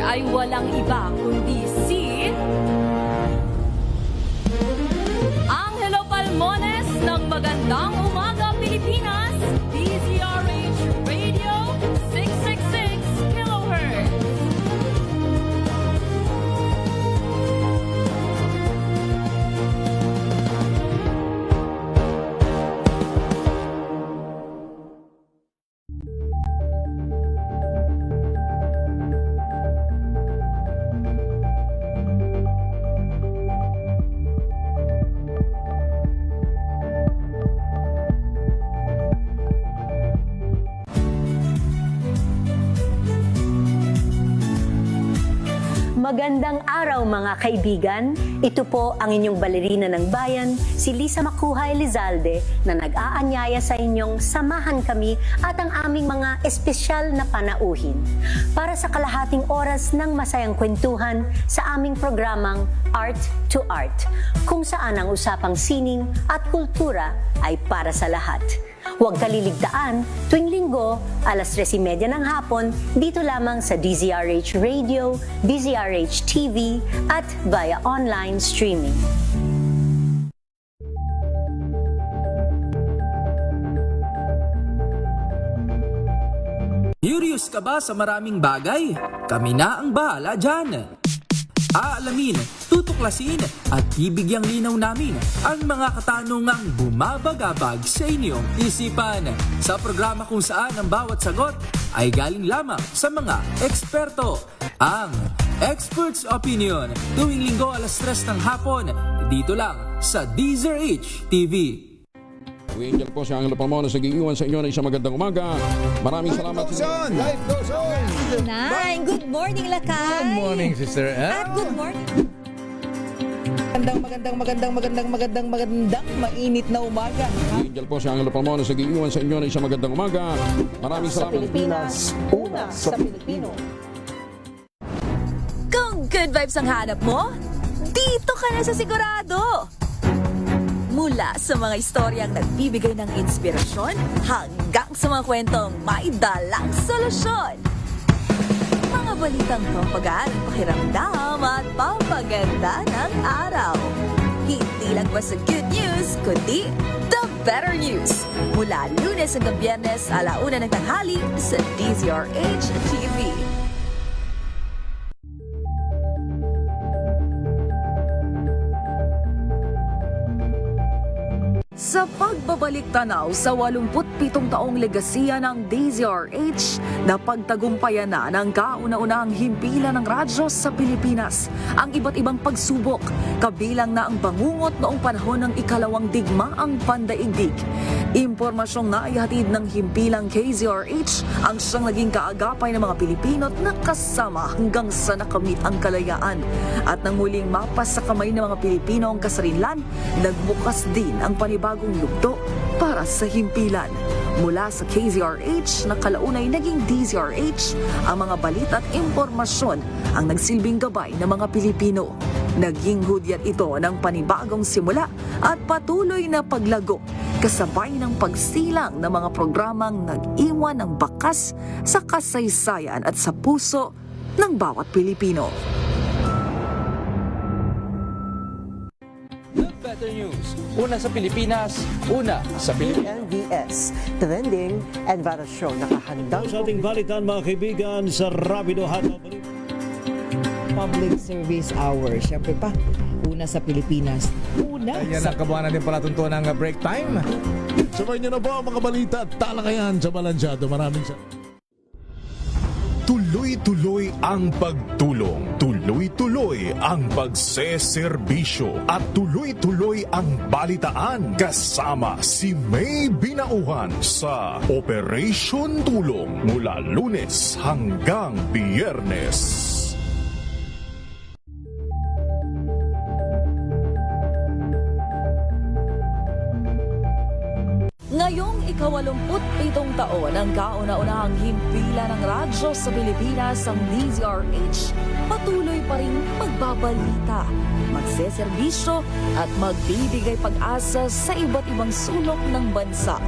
ay walang iba kundi si Angelo Palmones ng Magandang Umaga Pilipinas, DZRH Radio 666 kHz. Magandang araw mga kaibigan. Ito po ang inyong balerina ng bayan, si Lisa Makuha Elizalde, na nag-aanyaya sa inyong samahan kami at ang aming mga espesyal na panauhin para sa kalahating oras ng masayang kwentuhan sa aming programang Art to Art, kung saan ang usapang sining at kultura ay para sa lahat. Huwag kaliligtaan, tuwing linggo, alas 3:30 ng hapon, dito lamang sa DZRH Radio, DZRH TV, at via online streaming. Curious ka ba sa maraming bagay? Kami na ang bahala dyan. Aalamin, tutuklasin at ibigyang linaw namin ang mga katanungang bumabagabag sa inyong isipan. Sa programa kung saan ang bawat sagot ay galing lamang sa mga eksperto. Ang Expert's Opinion, tuwing linggo alas 3 ng hapon, dito lang sa DZRH TV. Angel po si Angelo Palmones nag-iiwan sa inyo ng isang magandang umaga. Maraming salamat. Life goes on! Nine, good morning, Lakay. Good morning, Sister Ann. At good morning. Magandang mainit na umaga. Angel po si Angelo Palmones nag-iiwan sa inyo ng isang magandang umaga. Maraming salamat. Pilipinas, una sa Pilipino. Kung good vibes ang hanap mo, dito ka na sa sigurado. Mula sa mga istoryang nagbibigay ng inspirasyon hanggang sa mga kwentong may dalang solusyon. Mga balitang pampagaan ang pakiramdam at pampaganda ng araw. Hindi lang basta good news, kundi the better news. Mula Lunes hanggang Biyernes, 1:00 ng tanghali sa DZRH TV. Sa pagbabalik tanaw sa 87 taong legasiya ng DZRH, napagtagumpayan na ng kauna-unahang himpilan ng radyo sa Pilipinas ang iba't ibang pagsubok, kabilang na ang bangungot noong panahon ng ikalawang digmaang pandaigdig. Impormasyong naihatid ng himpilang KZRH ang siyang naging kaagapay ng mga Pilipino at nakasama hanggang sa nakamit ang kalayaan. At nang muling mapas sa kamay ng mga Pilipino ang kasarinlan, nagbukas din ang panibagong lugdo para sa himpilan. Mula sa KZRH na kalaunay naging DZRH, ang mga balita at impormasyon ang nagsilbing gabay ng mga Pilipino. Naging hudyat ito ng panibagong simula at patuloy na paglago, kasabay ng pagsilang ng mga programang nag-iwan ng bakas sa kasaysayan at sa puso ng bawat Pilipino. Better News, una sa Pilipinas, una sa Pilipinas. NBS, Trending and Viral Show. Nakahandang Sa ating balitan mga kaibigan sa Rapido Hataw. Public Service Hour. Siyempre pa, una sa Pilipinas. Una Ayan sa ang kabuhanan din pala tuntunan ng break time. Sabay niyo na po ang mga balita at talakayan sa Balansyado. Maraming salamat. Tuloy-tuloy ang pagtulong, tuloy-tuloy ang pagseserbisyo at tuloy-tuloy ang balitaan kasama si May Binauhan sa Operation Tulong mula Lunes hanggang Biyernes. Ngayong ika-87 taon ang kauna-unahang himpilan ng radyo sa Pilipinas, ang DZRH, patuloy pa rin magbabalita, magseserbisyo at magbibigay pag-asa sa iba't ibang sulok ng bansa.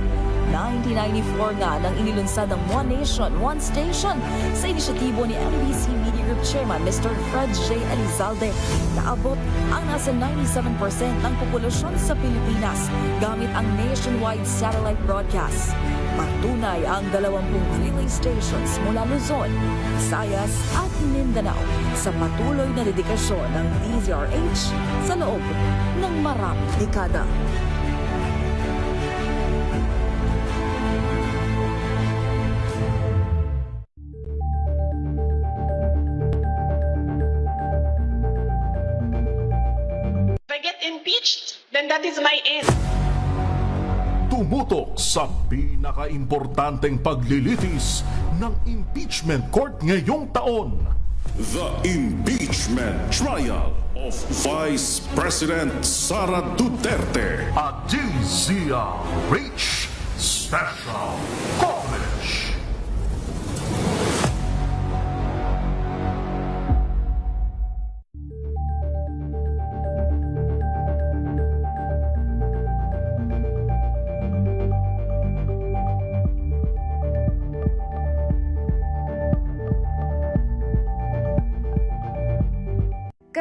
1994 nga nang inilunsad ng One Nation, One Station sa inisyatibo ni MBC Media Group Chairman Mr. Fred J. Elizalde. Naabot ang nasa 97% ng populasyon sa Pilipinas gamit ang nationwide satellite broadcast. Patunay ang 20 relay stations mula Luzon, Visayas at Mindanao sa patuloy na dedikasyon ng DZRH sa loob ng maraming dekada. If I get impeached, then that is my end. Tumutok sa pinaka-importanteng paglilitis ng impeachment court ngayong taon. The impeachment trial of Vice President Sara Duterte. A DZRH Special Coverage.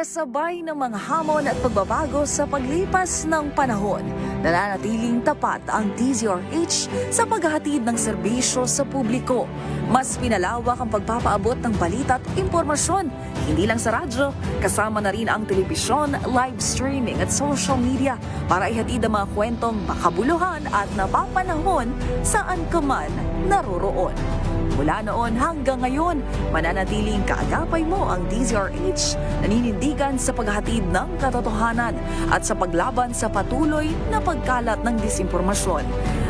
Kasabay ng mga hamon at pagbabago sa paglipas ng panahon, nananatiling tapat ang DZRH sa paghahatid ng serbisyo sa publiko. Mas pinalawak ang pagpapaabot ng balita at impormasyon, hindi lang sa radyo, kasama na rin ang telebisyon, live streaming at social media para ihatid ang mga kwentong makabuluhan at napapanahon saan ka man naroroon. Mula noon hanggang ngayon, mananatiling kaagapay mo ang DZRH, naninindigan sa paghahatid ng katotohanan at sa paglaban sa patuloy na pagkalat ng disinformasyon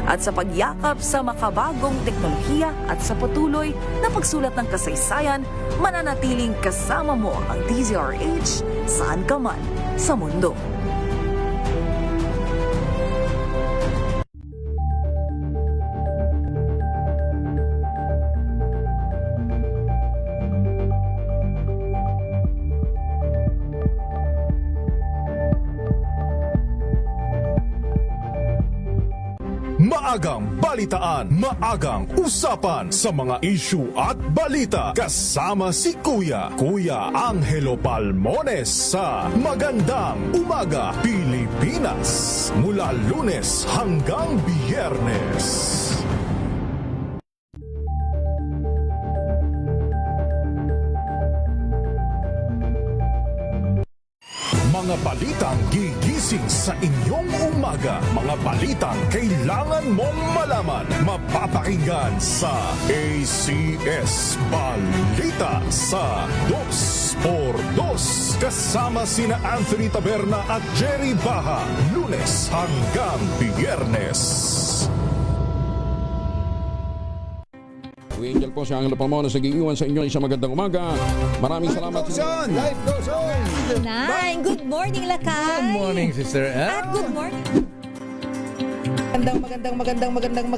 at sa pagyakap sa makabagong teknolohiya at sa patuloy na pagsulat ng kasaysayan, mananatiling kasama mo ang DZRH saan ka man sa mundo. Maagang balitaan, maagang usapan sa mga issue at balita. Kasama si Kuya Angelo Palmones sa Magandang Umaga Pilipinas. Mula Lunes hanggang Biyernes. Mga balitang gigising sa inyong umaga. Mga balitang kailangan mong malaman. Mapapakinggan sa ACS Balita sa 2x2. Kasama sina Anthony Taberna at Jerry Baha. Lunes hanggang Biyernes. Angel po si Angelo Palmones nag-iiwan sa inyo isang magandang umaga. Maraming salamat sa inyo. Life goes on! Good morning, Lakay. Good morning, Sister L. At good morning. Magandang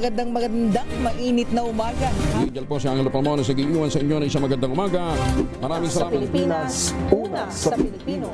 mainit na umaga. Angel po si Angelo Palmones nag-iiwan sa inyo isang magandang umaga. Maraming Sa salamat. Pilipinas, una sa Pilipino.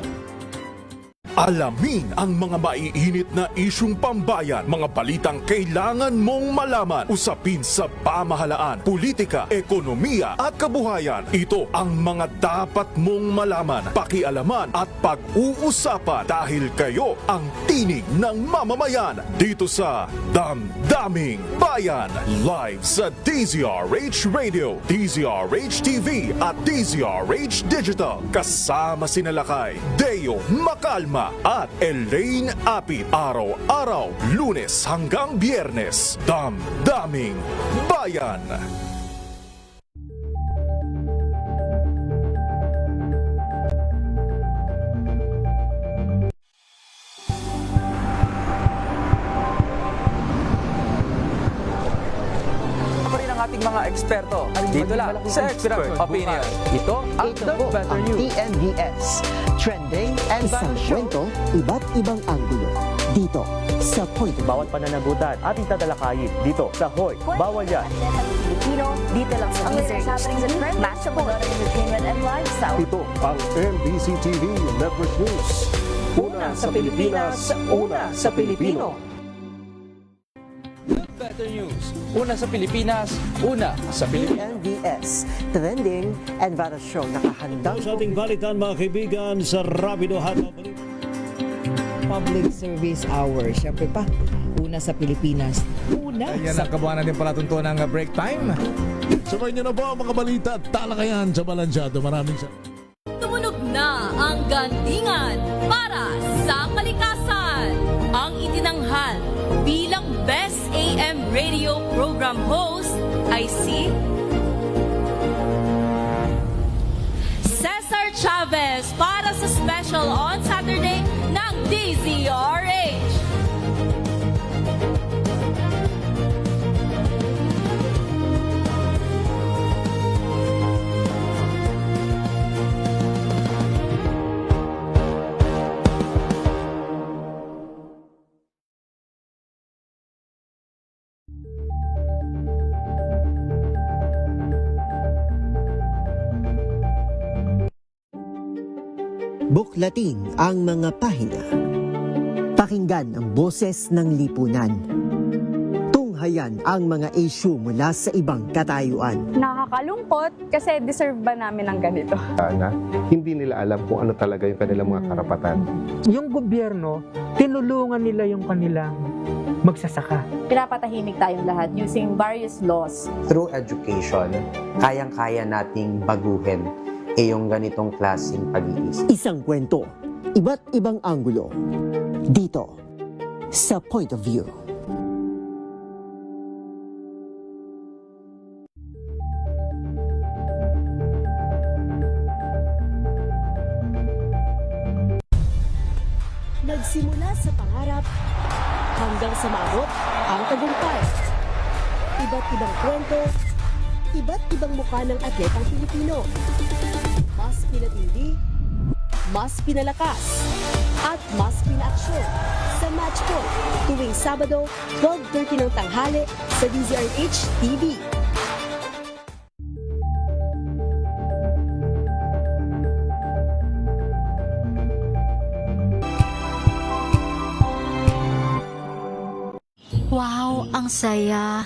Alamin ang mga maiinit na isyung pambayan, mga balitang kailangan mong malaman, usapin sa pamahalaan, politika, ekonomiya at kabuhayan. Ito ang mga dapat mong malaman, pakialaman at pag-uusapan dahil kayo ang tinig ng mamamayan dito sa Damdaming Bayan. Live sa DZRH Radio, DZRH TV at DZRH Digital. Kasama sina Lakay, Deo Macalma at Elaine Apit. Araw-araw, Lunes hanggang Biyernes. Damdaming Bayan. Ating mga eksperto dito lang sa Expert Opinion. Ito ang The Better ang News. TNVS. Trending and Isang kwento, iba't ibang anggulo. Dito sa Point of View. Bawat pananagutan ating tatalakayin dito sa Hoy. Bawal yan. Pilipino, dito lang sa DZRH. Match sa entertainment and lifestyle. Ito ang MBC TV Network News. Una sa Pilipinas, una sa Pilipino. The Better News. Una sa Pilipinas, una sa Pilipinas. NBS, trending and viral show nakahandang Sa ating balitan mga kaibigan sa Rapido Hataw. Public Service Hour. Siyempre pa, una sa Pilipinas. Una Ayan sa ang kabuhanan din pala tuntunan ng break time. Sabay niyo na po ang mga balita at talakayan sa Balansyado. Maraming salamat. Tumunog na ang gandingan para sa kalikasan. Ang itinanghal bilang Best AM Radio Program Host ay si Cesar Chavez para sa special on Saturday ng DZRH. Buklatin ang mga pahina. Pakinggan ang boses ng lipunan. Tunghayan ang mga issue mula sa ibang katayuan. Nakakalungkot kasi deserve ba namin ng ganito? Na hindi nila alam kung ano talaga yung kanilang mga karapatan. Yung gobyerno, tinulungan nila yung kanilang magsasaka. Pinapatahimik tayong lahat using various laws. Through education, kayang-kaya nating baguhin yung ganitong klaseng pag-iisip. Isang kwento, iba't ibang anggulo. Dito, sa Point of View. Nagsimula sa pangarap hanggang sa maabot ang tagumpay. Iba't ibang kwento, iba't ibang mukha ng atletang Pilipino. Mas pinatindi, mas pinalakas, at mas pinaaksyon sa Match Point tuwing Sabado, 12:30 ng tanghali sa DZRH TV. Wow, ang saya.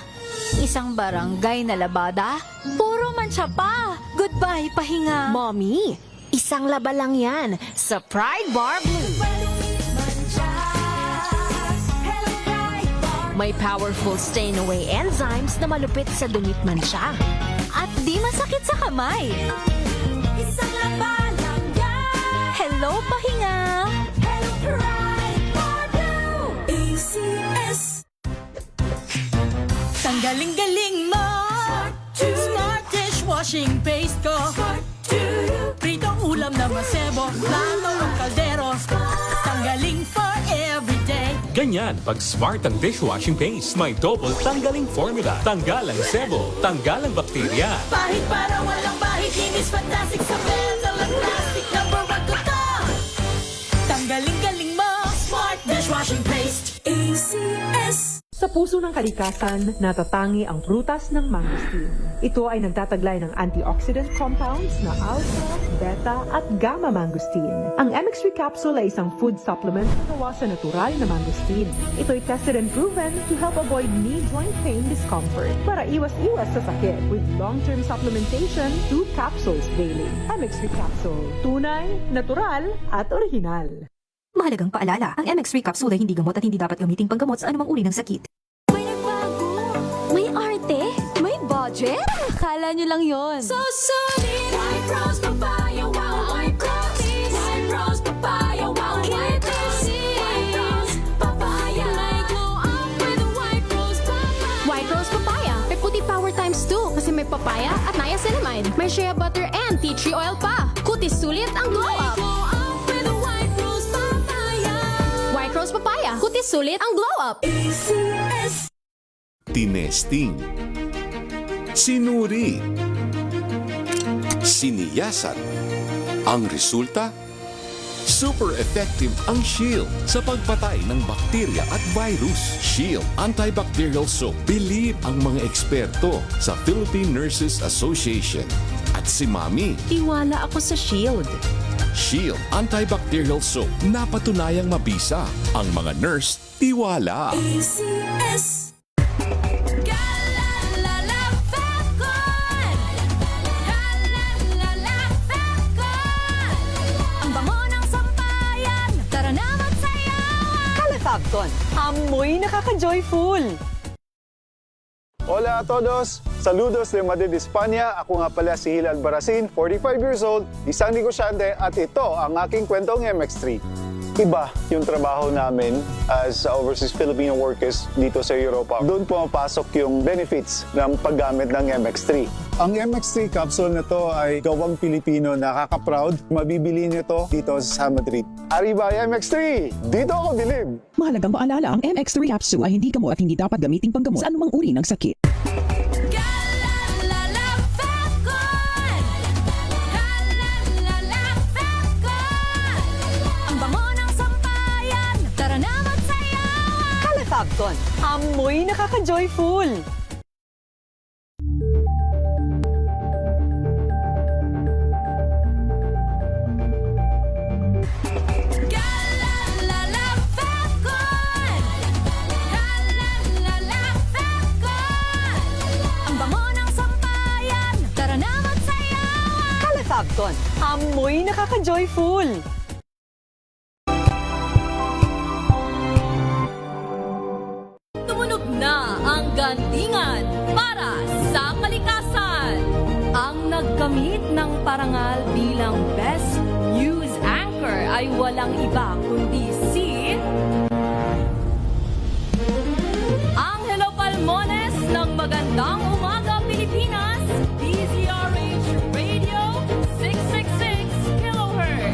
Isang barangay na labada, puro mancha pa. Goodbye, pahinga. Mommy, isang laba lang yan sa Pride Bar Blue. May powerful stain-away enzymes na malupit sa dumit mancha. At di masakit sa kamay. Isang laba lang yan. Hello, pahinga. Hello, Pride Bar Blue. ACS. Tanggaling-galing mo. Smart dishwashing paste ko. Pritong ulam na masebo. Plato ng kaldero. Tanggaling for everyday. Ganyan pag smart ang dishwashing paste. May double tanggaling formula. Tanggalang sebo. Tanggalang bakterya. Bahit para walang bahit. Linis fantastic sa metal at plastic na barakuta. Tanggaling-galing mo. Smart dishwashing paste. ACS. Sa puso ng kalikasan, natatangi ang prutas ng mangosteen. Ito ay nagtataglay ng antioxidant compounds na alpha, beta at gamma mangosteen. Ang MX3 capsule ay isang food supplement na gawa sa natural na mangosteen. Ito ay tested and proven to help avoid knee joint pain discomfort para iwas-iwas sa sakit with long-term supplementation 2 capsules daily. MX3 capsule. Tunay, natural at original. Mahalagang paalala, ang MX3 capsule ay hindi gamot at hindi dapat gamitin panggamot sa anumang uri ng sakit. May nagbago! May arte! May budget! Akala nyo lang yon. So solid! White Rose Papaya, wow! White Rose! White Rose Papaya, wow! White Rose! White Rose Papaya! May glow up with a White Rose Papaya! White Rose Papaya. May puti power times 2 kasi may papaya at niacinamide. May shea butter and tea tree oil pa. Kutis sulit ang glow up. White Rose Papaya. Kutis sulit ang glow up. ACS. Tinesting, sinuri, siniyasan. Ang resulta? Super effective ang Shield sa pagpatay ng bakterya at virus. Shield Antibacterial Soap. Believe ang mga eksperto sa Philippine Nurses Association. At si Mami. Tiwala ako sa Shield. Shield Antibacterial Soap. Napatunayang mabisa. Ang mga nurse, tiwala. ACS. Gala! Falcon, amoy nakaka-joyful! Hola a todos! Saludos de Madrid, España. Ako nga pala si Hilal Baracin, 45 years old, isang negosyante at ito ang aking kwentong MX3. Iba yung trabaho namin as overseas Filipino workers dito sa Europa. Doon pumapasok yung benefits ng paggamit ng MX3. Ang MX3 capsule na to ay gawang Pilipino, nakaka-proud. Mabibili nyo to dito sa Madrid. Arriba MX3! Dito ako bilib! Mahalagang paalala, ang MX3 capsule ay hindi gamot at hindi dapat gamiting panggamot sa anumang uri ng sakit. Falcon, amoy nakaka-joyful! Ang bango ng sampayan, tara na magsayawan! Falcon, amoy nakaka-joyful! Tumunog na ang gandingan para sa kalikasan. Ang nagkamit ng parangal bilang Best News Anchor ay walang iba kundi si Angelo Palmones ng Magandang Umaga Pilipinas, DZRH Radio 666 kHz.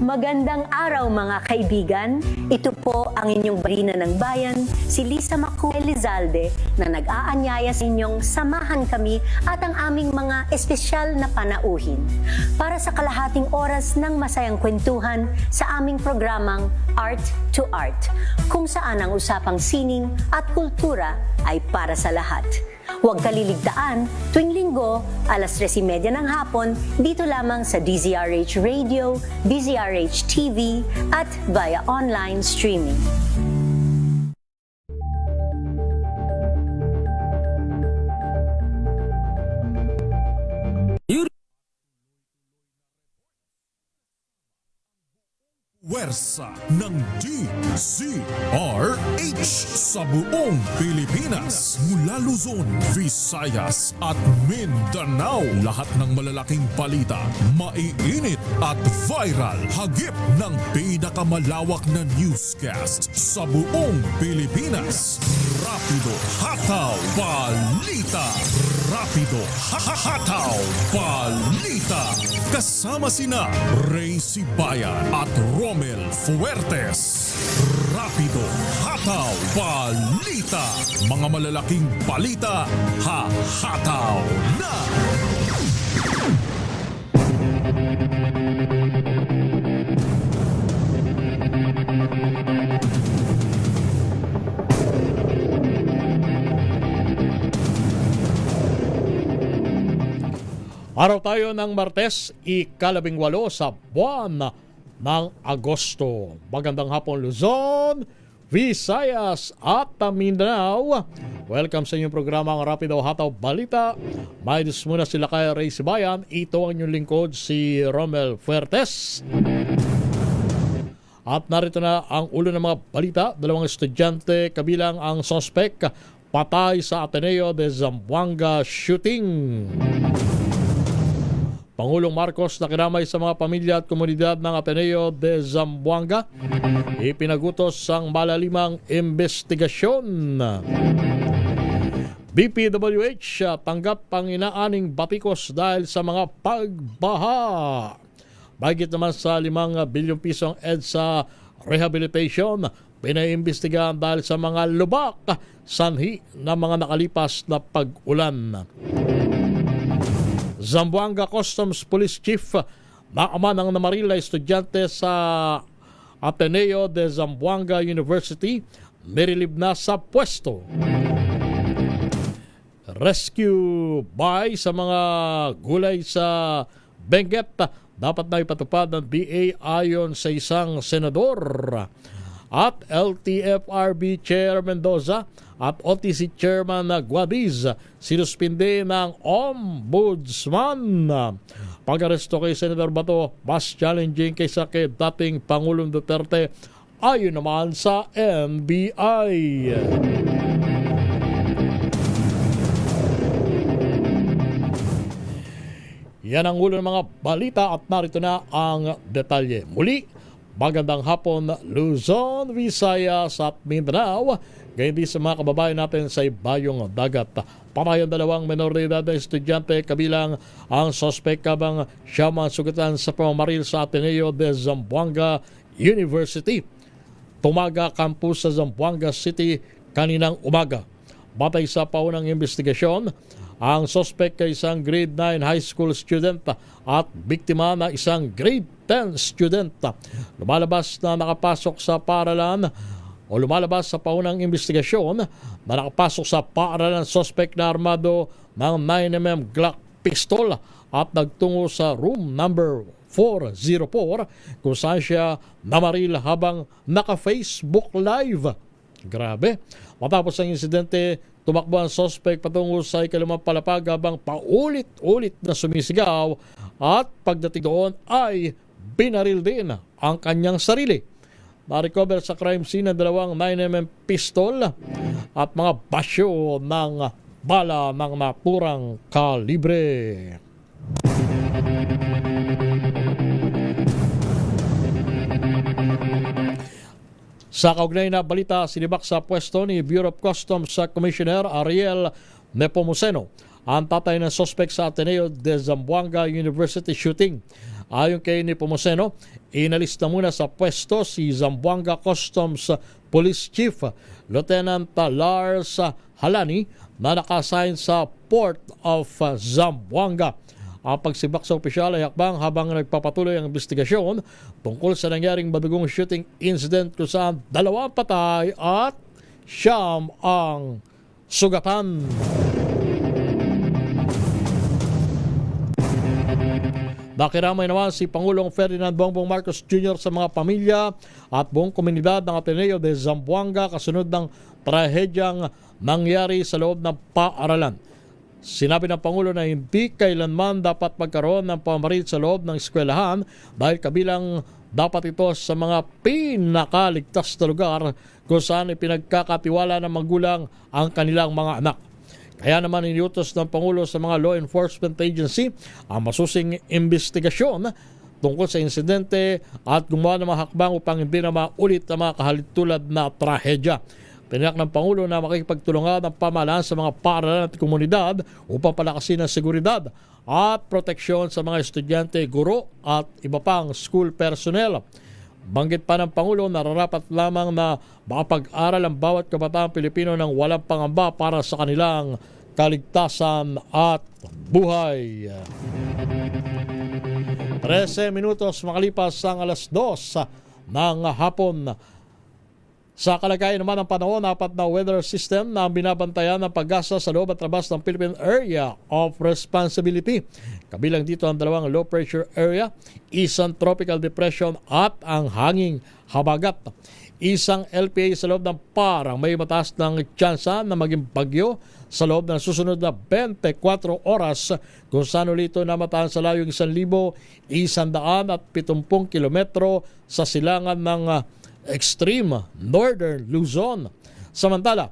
Magandang araw mga kaibigan. Ito po ang inyong Barina ng Bayan, si Lisa Macuhay Lizalde, na nag-aanyaya sa inyong samahan kami at ang aming mga espesyal na panauhin para sa kalahating oras ng masayang kwentuhan sa aming programang Art to Art, kung saan ang usapang sining at kultura ay para sa lahat. Huwag kaliligtaan, tuwing linggo, alas 3:30 ng hapon, dito lamang sa DZRH Radio, DZRH TV, at via online streaming. Puwersa ng DZRH sa buong Pilipinas, mula Luzon, Visayas at Mindanao. Lahat ng malalaking balita, maiinit at viral, hagip ng pinakamalawak na newscast sa buong Pilipinas. Rapido Hataw Balita! Rapido Hataw Balita! Kasama sina Ray Sibayan at Romel Fuertes. Rapido Hataw Balita. Mga malalaking balita, hahataw na! Araw tayo ng Martes, ika-18 sa buwan ng Agosto. Magandang hapon Luzon, Visayas at Mindanao. Welcome sa inyong programa ang Rapido Hataw Balita. May muna sila kay Ray Sibayan. Ito ang inyong lingkod, si Romel Fuertes. At narito na ang ulo ng mga balita. 2 estudyante kabilang ang sospek patay sa Ateneo de Zamboanga shooting. Pangulong Marcos nakiramay sa mga pamilya at komunidad ng Ateneo de Zamboanga. Ipinagutos ang malalimang investigasyon. DPWH tanggap ang inaaning batikos dahil sa mga pagbaha. Bagit naman sa 5 bilyong pisong EDSA rehabilitation, pinaimbestigahan dahil sa mga lubak sanhi ng mga nakalipas na pag-ulan. Zamboanga Customs Police Chief naaman ang namarila estudyante sa Ateneo de Zamboanga University nililib na sa pwesto. Rescue buy sa mga gulay sa Benguet dapat na ipatupad ng DA ayon sa isang senador. At LTFRB Chair Mendoza at OTC Chairman Guadiz sinuspinde ng Ombudsman. Pag-aresto kay Senator Bato mas challenging kaysa kay dating Pangulong Duterte ayon naman sa NBI. Yan ang ulo ng mga balita at narito na ang detalye. Muli, magandang hapon Luzon, Visayas at Mindanao. Gayon din sa mga kababayan natin sa ibayong dagat. Patay ang dalawang menor de edad na estudyante kabilang ang sospek habang siya sugatan sa pamamaril sa Ateneo de Zamboanga University. Tumaga campus sa Zamboanga City kaninang umaga. Batay sa paunang investigasyon, ang suspect ay isang grade 9 high school student at biktima na isang grade 10 student. Lumalabas na nakapasok sa paaralan o lumalabas sa paunang investigasyon na nakapasok sa paaralan suspect na armado ng 9mm Glock pistol at nagtungo sa room number 404 kung saan siya namaril habang naka-Facebook live. Grabe. Matapos ang insidente, tumakbo ang suspect patungo sa ikalimang palapag habang paulit-ulit na sumisigaw at pagdating doon ay binaril din ang kanyang sarili. Na-recover sa crime scene ang dalawang 9mm pistol at mga basyo ng bala ng naturang kalibre. Sa kaugnay na balita, sinibak sa pwesto ni Bureau of Customs Commissioner Ariel Nepomuceno ang tatay ng suspect sa Ateneo de Zamboanga University shooting. Ayon kay Nepomuceno, inalis na muna sa pwesto si Zamboanga Customs Police Chief Lieutenant Lars Halani na naka-assign sa Port of Zamboanga. Ang pagsibak sa opisyal ay hakbang habang nagpapatuloy ang investigasyon tungkol sa nangyaring madugong shooting incident kung saan 2 patay at 9 ang sugatan. Nakiramay naman si Pangulong Ferdinand Bongbong Marcos Jr. sa mga pamilya at buong komunidad ng Ateneo de Zamboanga kasunod ng trahedyang nangyari sa loob ng paaralan. Sinabi ng Pangulo na hindi kailanman dapat magkaroon ng pamamaril sa loob ng eskwelahan dahil kabilang dapat ito sa mga pinakaligtas na lugar kung saan ipinagkakatiwala ng magulang ang kanilang mga anak. Kaya naman iniutos ng Pangulo sa mga law enforcement agency ang masusing investigasyon tungkol sa insidente at gumawa ng mga hakbang upang hindi na maulit ang mga kahalitulad na trahedya. Tiniyak ng Pangulo na makikipagtulungan ng pamahalaan sa mga paaralan at komunidad upang palakasin ang seguridad at proteksyon sa mga estudyante, guro at iba pang school personnel. Banggit pa ng Pangulo na nararapat lamang na makapag-aral ang bawat kabataang Pilipino ng walang pangamba para sa kanilang kaligtasan at buhay. 13 minutos makalipas ang alas 2 ng hapon. Sa kalagayan naman ng panahon, 4 na weather system na binabantayan ng pag-asa sa loob at labas ng Philippine Area of Responsibility. Kabilang dito ang 2 low pressure area, isang tropical depression at ang hanging habagat. Isang LPA sa loob ng PAR ang may mataas ng tsansa na maging bagyo sa loob ng susunod na 24 oras kung saan ulito na mataan sa layong 1,170 kilometro sa silangan ng extreme northern Luzon. Samantala,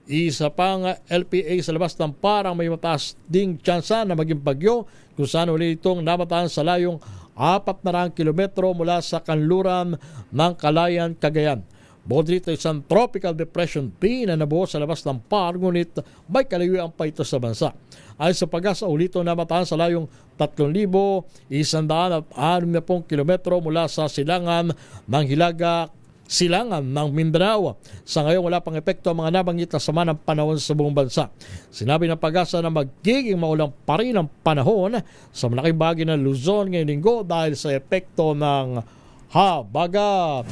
isa pang LPA sa labas ng parang may mataas ding tsansa na maging bagyo kung saan ulit itong namataan sa layong 400 kilometro mula sa kanluran ng Kalayan, Cagayan. Bukod dito, isang tropical depression B na nabuo sa labas ng PAR, ngunit may kalayuan pa ito sa bansa. Ayon sa pag-asa, ulito namataan sa layong 3,160 kilometro mula sa silangan ng Hilaga, silangan ng Mindanao. Sa ngayon, wala pang epekto ang mga nabanggit na sama ng panahon sa buong bansa. Sinabi ng pag-asa na magiging maulang pa rin ang panahon sa malaking bahagi ng Luzon ngayong linggo dahil sa epekto ng habagat.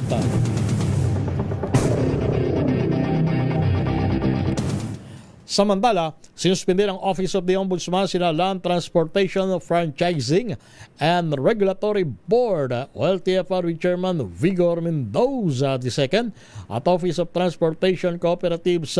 Samantala, sinuspindi ng Office of the Ombudsman sina Land Transportation Franchising and Regulatory Board o LTFRB Chairman Vigor Mendoza II at Office of Transportation Cooperatives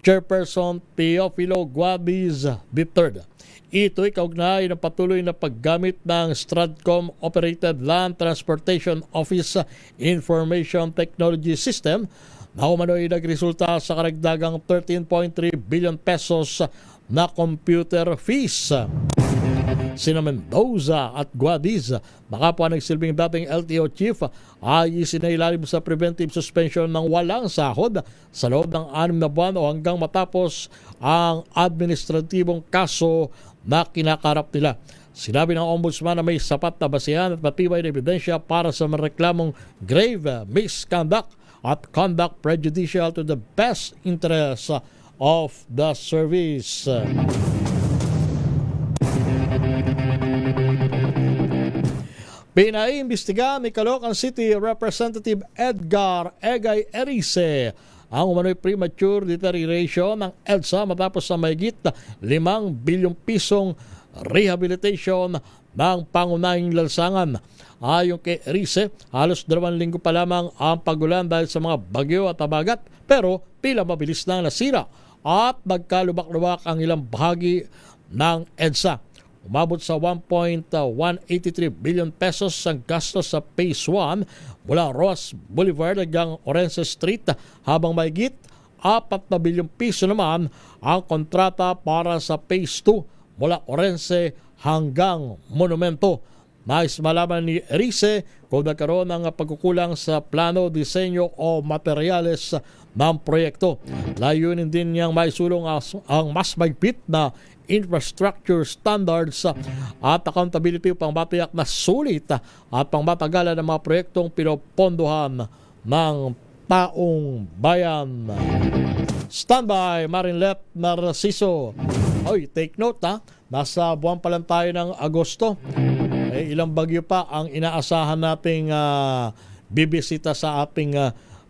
Chairperson Teofilo Guadiz III. Ito'y kaugnay ng patuloy na paggamit ng Stratcom Operated Land Transportation Office Information Technology System na umano'y nagresulta sa karagdagang 13.3 billion pesos na computer fees. Sina Mendoza at Guadiz, nakapwa nagsilbing dating LTO chief, ay isinailalim sa preventive suspension ng walang sahod sa loob ng 6 na buwan o hanggang matapos ang administratibong kaso na kinakarap nila. Sinabi ng Ombudsman na may sapat na basehan at matibay na ebidensya para sa reklamong grave misconduct at conduct prejudicial to the best interest of the service. Pinaimbestigahan ni Caloocan City Representative Edgar Egay Erice ang umano'y premature deterioration ng EDSA matapos na mahigit 5 bilyong pisong rehabilitation ng pangunahing lansangan. Ayon kay Erice, halos 2 linggo pa lamang ang pagulan dahil sa mga bagyo at habagat, pero tila mabilis na nasira at nagkalubak-lubak ang ilang bahagi ng EDSA. Umabot sa 1.183 billion pesos ang gastos sa Phase 1 mula Ross Boulevard hanggang Orense Street, habang mahigit 4 na bilyong piso naman ang kontrata para sa Phase 2 mula Orense hanggang Monumento. Nais malaman ni Erice kung nagkaroon ng pagkukulang sa plano, disenyo o materyales ng proyekto. Layunin din niyang maisulong ang mas mahigpit na infrastructure standards at accountability upang matiyak na sulit at pangmatagalan ng mga proyektong pinopondohan ng taong bayan. Standby, Marinlet Narciso. Oy, take note ha, nasa buwan pa lang tayo ng Agosto. Ilang bagyo pa ang inaasahan nating bibisita sa ating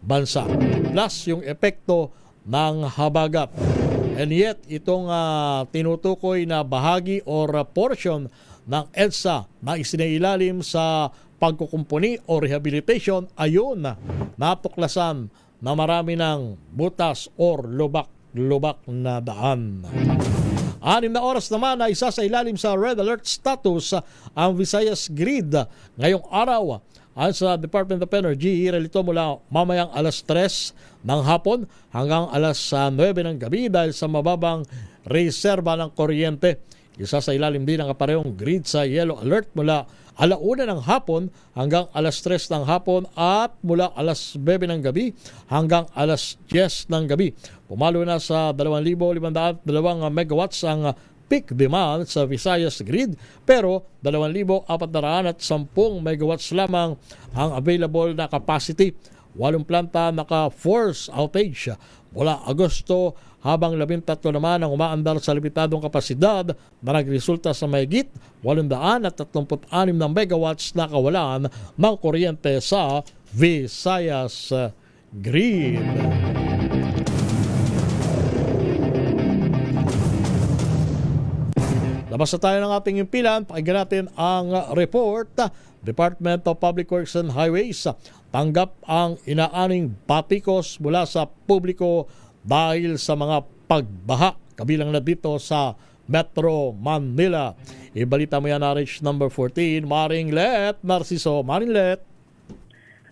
bansa. Plus yung epekto ng habagat. And yet, itong tinutukoy na bahagi or portion ng EDSA na isinailalim sa pagkukumpuni o rehabilitation, ayun na natuklasan na marami ng butas or lubak-lubak na daan. 6 na oras naman na isa sa ilalim sa red alert status ang Visayas Grid ngayong araw. Ayon sa Department of Energy, relito mula mamayang alas 3 ng hapon hanggang alas 9 ng gabi dahil sa mababang reserba ng kuryente. Isa sa ilalim din ang kaparehong grid sa yellow alert mula alauna ng hapon hanggang alas 3 ng hapon at mula alas 9 ng gabi hanggang alas 10 ng gabi. Pumalo na sa 2,502 megawatts ang peak demand sa Visayas Grid, pero 2,410 megawatts lamang ang available na capacity. 8 planta naka-force outage mula Agosto, habang 13 naman ang umaandar sa limitadong kapasidad na nagresulta sa mahigit 836 na megawatts na kawalan ng kuryente sa Visayas Grid. Labas na tayo ng ating impilan, pakinggan natin ang report. Department of Public Works and Highways tanggap ang inaaning batikos mula sa publiko dahil sa mga pagbaha, kabilang na dito sa Metro Manila. Ibalita mo yan, RH number 14, Marinlet Narciso. Marinlet.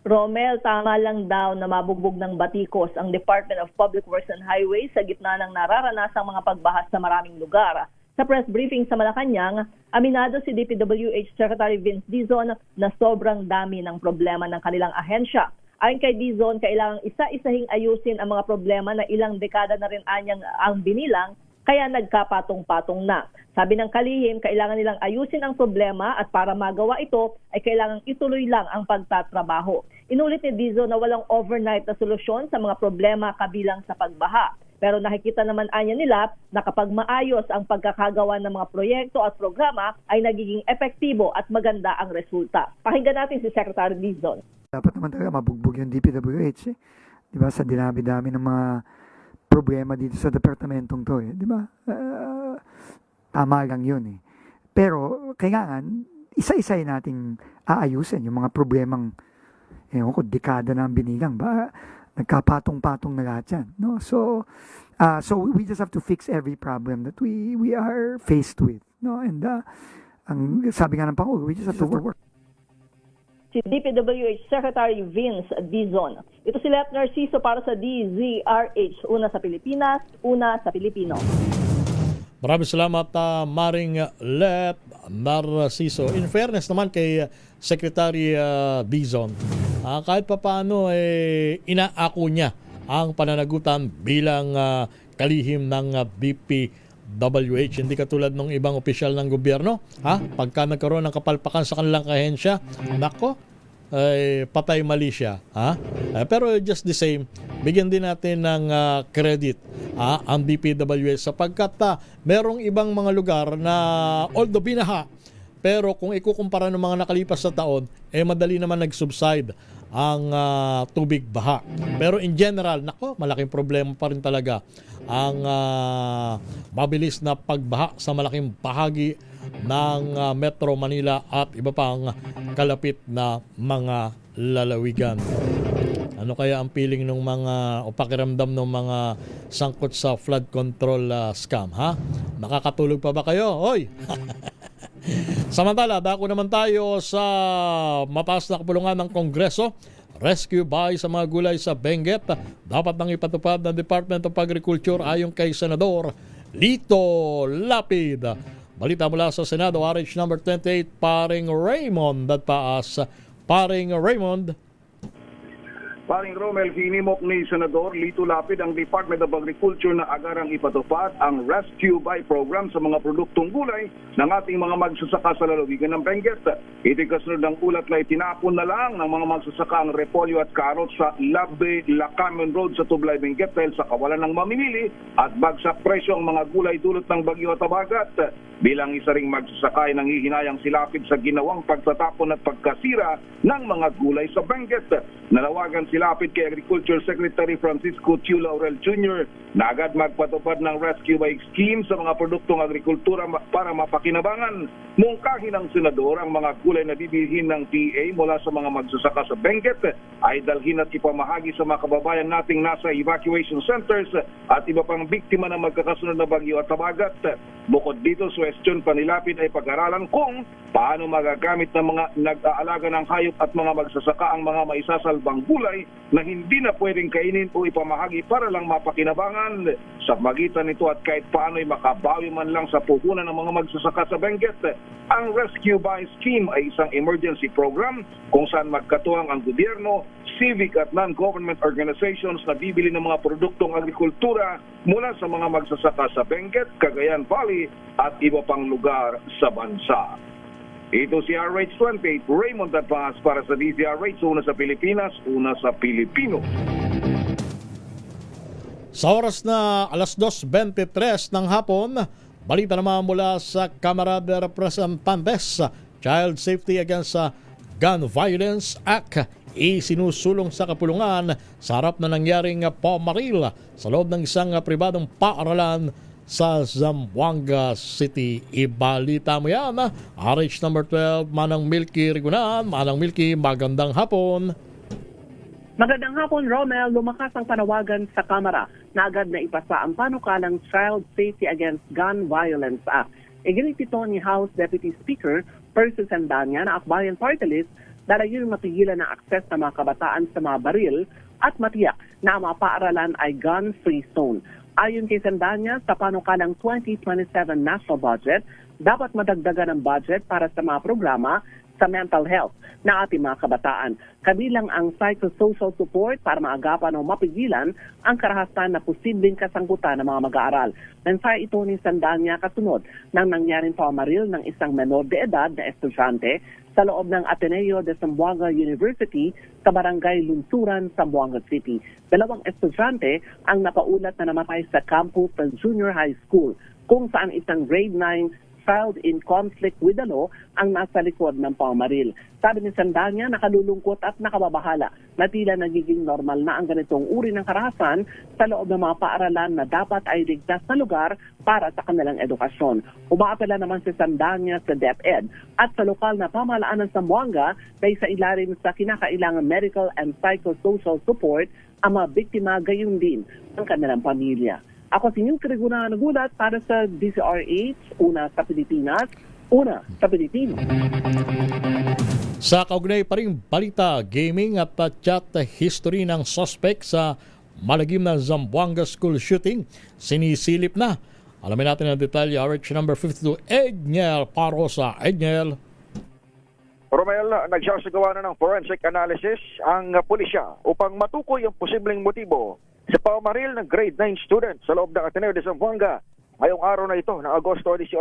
Romel, tama lang daw na mabugbog ng batikos ang Department of Public Works and Highways sa gitna ng nararanasang mga pagbaha sa maraming lugar. Sa press briefing sa Malacanang, aminado si DPWH Secretary Vince Dizon na sobrang dami ng problema ng kanilang ahensya. Ayon kay Dizon, kailangang isa-isahing ayusin ang mga problema na ilang dekada na rin anyang ang binilang, kaya nagkapatong-patong na. Sabi ng kalihim, kailangan nilang ayusin ang problema at para magawa ito ay kailangan ituloy lang ang pagtatrabaho. Inulit ni Dizon na walang overnight na solusyon sa mga problema kabilang sa pagbaha. Pero nakikita naman anya nila na kapag maayos ang pagkakagawa ng mga proyekto at programa ay nagiging epektibo at maganda ang resulta. Pakinggan natin si Secretary Dizon. Dapat naman talaga mabugbog yung DPWH. Di ba? Sa dinami-dami ng mga problema dito sa departamentong to. Di ba? Tama lang yun eh. Pero kailangan isa-isay nating aayusin yung mga problemang dekada na ang binilang. Ba? Nagkapatong-patong na lahat yan. No? So we just have to fix every problem that we are faced with. No? And ang sabi nga ng Pangulo, we just have to work. Si DPWH Secretary Vince Dizon. Ito si Let Narciso para sa DZRH. Una sa Pilipinas, una sa Pilipino. Maraming salamat, Maring Let Narciso. In fairness naman kay Secretary Dizon, kahit pa paano inaako niya ang pananagutan bilang kalihim ng DPWH. Hindi katulad ng ibang opisyal ng gobyerno. Pagka nagkaroon ng kapalpakan sa kanilang kahensya, nako, patay mali siya. Pero just the same, bigyan din natin ng credit ang DPWH sapagkat merong ibang mga lugar na although binaha, pero kung ikukumpara ng mga nakalipas na taon, madali naman nag-subside ang tubig baha. Pero in general, nako, malaking problema pa rin talaga ang mabilis na pagbaha sa malaking bahagi ng Metro Manila at iba pang kalapit na mga lalawigan. Ano kaya ang feeling ng mga o pakiramdam ng mga sangkot sa flood control scam, Nakakatulog pa ba kayo? Hoy! Samantala, dako naman tayo sa mataas na kapulungan ng Kongreso. Rescue buy sa mga gulay sa Benguet dapat nang ipatupad ng Department of Agriculture ayon kay Senador Lito Lapid. Balita mula sa Senado, RH number 28, Paring Raymond at paas. Paring Raymond. Paring Romel, hinimok ni Senador Lito Lapid ang Department of Agriculture na agarang ipatupad ang Rescue Buy program sa mga produktong gulay ng ating mga magsasaka sa lalawigan ng Benguet. Ito'y kasunod ng ulat na itinapon na lang ng mga magsasaka ang repolyo at karot sa Labe Lacamen Road sa Tublay, Benguet dahil sa kawalan ng mamimili at bagsak presyo ang mga gulay dulot ng bagyo at abagat. Bilang isa ring magsasaka ay nanghihinayang si Lapid sa ginawang pagtatapon at pagkasira ng mga gulay sa Benguet. Nalawagan si Lapid kay Agriculture Secretary Francisco Tiu Laurel Jr. na agad magpatupad ng Rescue Buy Scheme sa mga produktong agrikultura para mapakinabangan. Mungkahin ng senador ang mga gulay na bibilhin ng PA mula sa mga magsasaka sa Benguet ay dalhin at ipamahagi sa mga kababayan nating nasa evacuation centers at iba pang biktima ng magkakasunod na bagyo at abagat. Bukod dito, suwestyon pa ni Lapid ay pag-aralan kung paano magagamit ng mga nag-aalaga ng hayop at mga magsasaka ang mga maisasalbang gulay na hindi na pwedeng kainin o ipamahagi para lang mapakinabangan. Sa magitan nito at kahit paano ay makabawi man lang sa puhunan ng mga magsasaka sa Benguet, ang Rescue Buy Scheme ay isang emergency program kung saan magkatuwang ang gobyerno, civic at non-government organizations na bibili ng mga produktong agrikultura mula sa mga magsasaka sa Benguet, Cagayan Valley at iba pang lugar sa bansa. Ito si RH28, Raymond Advance para sa DZRH, una sa Pilipinas, una sa Pilipino. Sa oras na alas 2:23 ng hapon, balita naman mula sa Kamara de Representantes, Child Safety Against Gun Violence Act isinusulong sa kapulungan sa harap na nangyaring pamaril sa loob ng isang pribadong paaralan sa Zamboanga City. Ibalita mo yan. RH number 12, Manang Milky Rigunan. Manang Milky, magandang hapon. Magandang hapon, Romel. Lumakas ang panawagan sa Kamara na agad na ipasa ang panukalang Child Safety Against Gun Violence Act. Iginit ito ni House Deputy Speaker Percy Sandanya na akbayan party list na layuning mapigilan ang akses ng mga kabataan sa mga baril at matiyak na ang mga paaralan ay gun-free zone. Ayon kay Sandanya, sa panukalang 2027 national budget, dapat madagdagan ang budget para sa mga programa sa mental health ng ating mga kabataan. Kabilang ang psychosocial support para maagapan o mapigilan ang karahasan na posibleng kasangkutan ng mga mag-aaral. Mensahe ito ni Sandanya kasunod ng nangyaring pamaril ng isang menor de edad na estudyante sa loob ng Ateneo de Zamboanga University sa Barangay Lunsuran, Zamboanga City. 2 estudyante ang napaulat na namatay sa campus ng Junior High School, kung saan isang grade 9 child in conflict with the law ang nasa likod ng pamaril. Sabi ni Sandanya, nakalulungkot at nakababahala na tila nagiging normal na ang ganitong uri ng karahasan sa loob ng mga paaralan na dapat ay ligtas na lugar para sa kanilang edukasyon. Umaapela naman si Sandanya sa DepEd at sa lokal na pamahalaan ng Zamboanga na isa ilalim sa kinakailangan medical and psychosocial support ang mga biktima, gayon din ang kanilang pamilya. Ako si Neil Criguna, nagulat para sa DZRH, una sa Pilipinas, una sa Pilipino. Sa kaugnay pa rin balita, gaming at chat history ng suspect sa malagim na Zamboanga school shooting, sinisilip na. Alamin natin ang detalye, RH number 52, Edniel Parosa. Edniel. Romel, nagsasagawa na ng forensic analysis ang pulisya upang matukoy ang posibleng motibo sa pamaril ng grade 9 student sa loob ng Ateneo de Zamboanga ngayong araw na ito ng Agosto 18.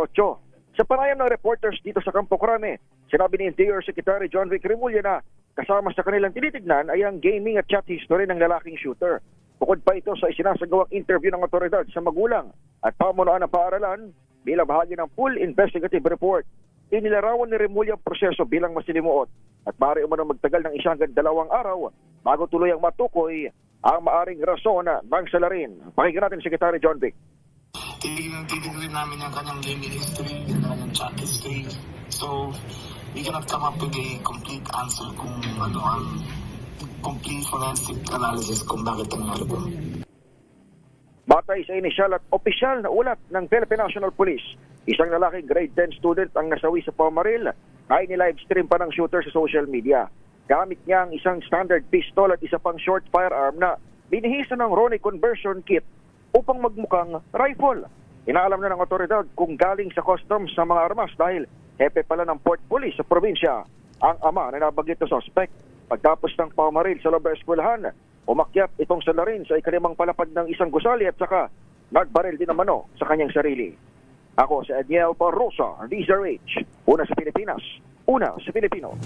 Sa panayam ng reporters dito sa Campo Crame, sinabi ni Interior Secretary John Vic Remulla na kasama sa kanilang tinitignan ay ang gaming at chat history ng lalaking shooter. Bukod pa ito sa isinasagawang interview ng otoridad sa magulang at pamunuan ng paaralan bilang bahagi ng full investigative report. Inilarawan ni Remulla ang proseso bilang masilimuot at maaari umanong magtagal ng 1 hanggang 2 araw bago tuloy ang matukoy ang maaring rason ng salarin. Pakinggan natin si Secretary John Vic. Titignan namin ang kanyang gaming history, ang kanyang chat history. So, we cannot come up with a complete answer kung ano ang complete forensic analysis kung bakit nangyari po. Batay sa inisyal at opisyal na ulat ng Philippine National Police, isang lalaking grade 10 student ang nasawi sa pamaril ay nilivestream pa ng shooter sa social media. Gamit niya ang isang standard pistol at isa pang short firearm na binihisa ng Ronnie conversion kit upang magmukhang rifle. Inaalam na ng otoridad kung galing sa customs sa mga armas dahil hepe pala ng Port Police sa probinsya ang ama na nabanggit na suspect. Pagtapos ng pamaril sa loob ng eskwelahan, umakyat itong salarin sa ikalimang palapag ng isang gusali at saka nagbaril din naman sa kanyang sarili. Ako si Edniel Parosa, DZRH, una sa Pilipinas, una sa Pilipino.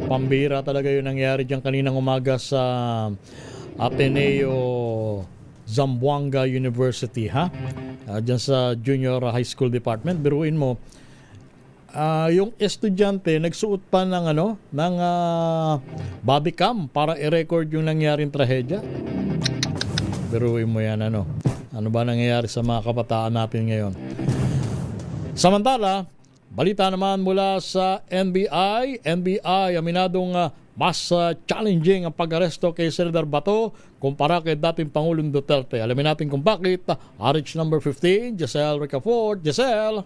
Pambira talaga yung nangyari dyan kaninang umaga sa Ateneo Zamboanga University, ha? Dyan sa Junior High School Department. Biruin mo, yung estudyante nagsuot pa ng body cam para i-record yung nangyaring trahedya. Biruin mo yan, ano ba nangyayari sa mga kabataan natin ngayon? Samantala, balita naman mula sa NBI. NBI, aminadong mas challenging ang pag-aresto kay Senator Bato kumpara kay dating Pangulong Duterte. Alamin natin kung bakit. RH number 15, Giselle Ricafort. Giselle.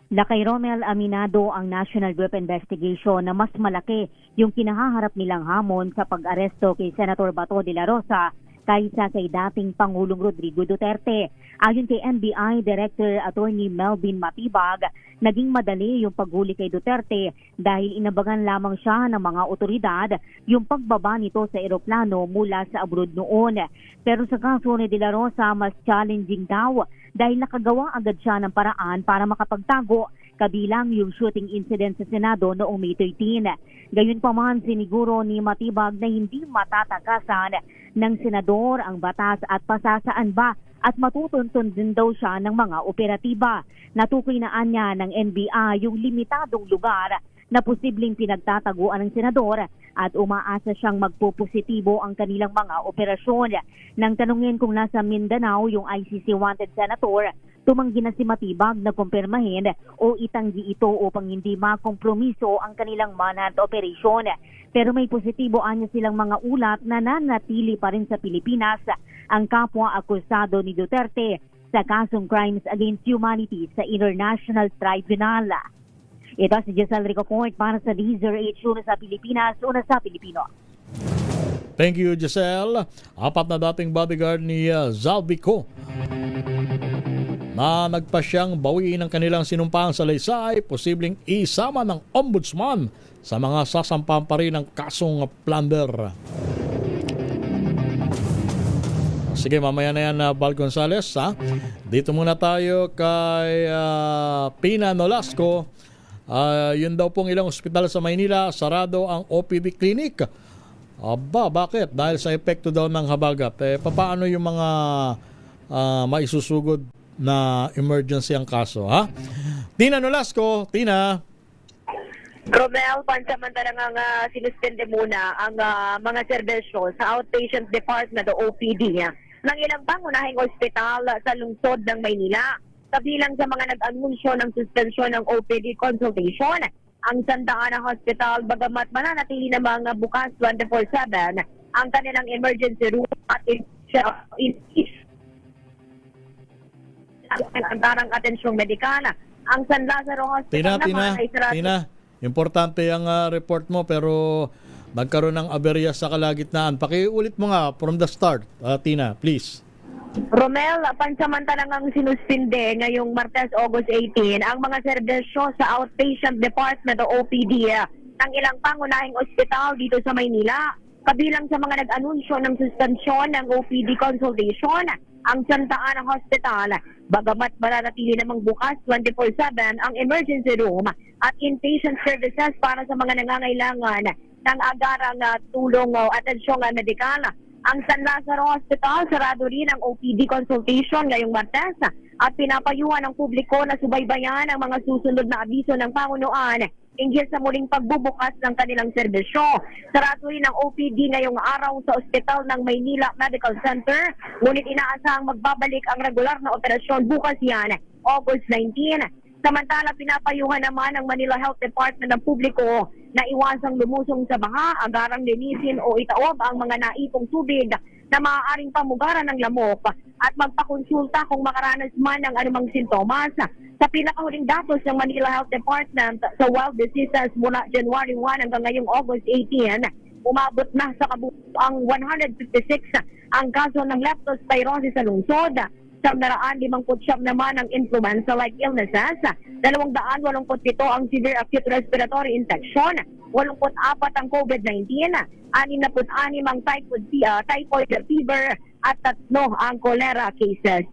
Lakay Romel, aminado ang National Group Investigation na mas malaki yung kinahaharap nilang hamon sa pag-aresto kay Senator Bato de la Rosa kaysa kay dating Pangulong Rodrigo Duterte. Ayon kay NBI Director Attorney Melvin Matibag, naging madali yung paghuli kay Duterte dahil inabangan lamang siya ng mga otoridad yung pagbaba nito sa eroplano mula sa abroad noon. Pero sa kaso ni De La Rosa, mas challenging daw dahil nakagawa agad siya ng paraan para makapagtago, kabilang yung shooting incident sa Senado noong May 13. Gayunpaman, siniguro ni Matibag na hindi matatakasan ng senador ang batas at pasasaan ba at matutuntun din daw siya ng mga operatiba. Natukoy na anya ng NBI yung limitadong lugar na posibleng pinagtataguan ng senador at umaasa siyang magpopositibo ang kanilang mga operasyon. Nang tanungin kung nasa Mindanao yung ICC wanted senator, tumanggi na si Matibag na kumpirmahin o itanggi ito upang hindi makompromiso ang kanilang manhunt operation. Pero may positibo anya silang mga ulat na nanatili pa rin sa Pilipinas ang kapwa akusado ni Duterte sa kasong crimes against humanity sa International Tribunal. Ito si Giselle Ricafort para sa DZRH, una sa Pilipinas, una sa Pilipino. Thank you, Giselle. 4 na dating bodyguard ni Zalbico na nagpasyang bawiin ang kanilang sinumpaang salaysay, posibleng isama ng ombudsman sa mga sasampahan pa rin ng kasong plunder. Sige, mamaya na yan, Val Gonzales. Dito muna tayo kay Pina Nolasco. Yun daw pong ilang ospital sa Maynila, sarado ang OPD clinic. Aba, bakit? Dahil sa epekto daw ng habagat. Paano yung mga maisusugod na emergency ang kaso, ha? Tina Nolasco, Tina. Romel, pansamantalang sinuspende muna ang mga serbisyo sa outpatient department o OPD ng ilang pangunahing ospital sa lungsod ng Maynila. Kabilang sa mga nag-anunsyo ng suspensyon ng OPD consultation, ang Santa Ana Hospital, bagamat mananatili na mga bukas 24/7 ang kanilang emergency room at ang tarang atensyong medikal. Ang San Lazaro Hospital naman ay sarado. Tina, importante ang report mo pero nagkaroon ng aberya sa kalagitnaan. Pakiulit mo nga from the start, Tina, please. Romel, pansamantalang ang sinuspinde ngayong Martes, August 18, ang mga serbisyo sa outpatient department o OPD ng ilang pangunahing ospital dito sa Maynila. Kabilang sa mga nag-anunsyo ng suspensyon ng OPD consultation, ang Santa Ana Hospital, bagamat mananatili namang bukas 24/7 ang emergency room at inpatient services para sa mga nangangailangan ng agarang tulong o atensyong medikal. Ang San Lazaro Hospital, sarado rin ang OPD consultation ngayong Martes at pinapayuhan ng publiko na subaybayan ang mga susunod na abiso ng Pangunuan hinggil sa muling pagbubukas ng kanilang serbisyo. Sarado rin ang OPD ngayong araw sa Ospital ng Maynila Medical Center, ngunit inaasahang magbabalik ang regular na operasyon bukas yan, August 19. Samantala, pinapayuhan naman ng Manila Health Department ng publiko na iwasang lumusong sa baha, agarang linisin o itaob ang mga naipong tubig na maaaring pamugaran ng lamok at magpakonsulta kung makaranas man ng anumang sintomas. Sa pinakahuling datos ng Manila Health Department sa wild diseases mula January 1 hanggang ngayong August 18, umabot na sa kabuuang 156 ang kaso ng leptospirosis sa lungsod. 159 naman ang influenza-like illnesses, 287 ang severe acute respiratory infection, 84 ang COVID-19, 66 ang typhoid fever, at 3 ang cholera cases.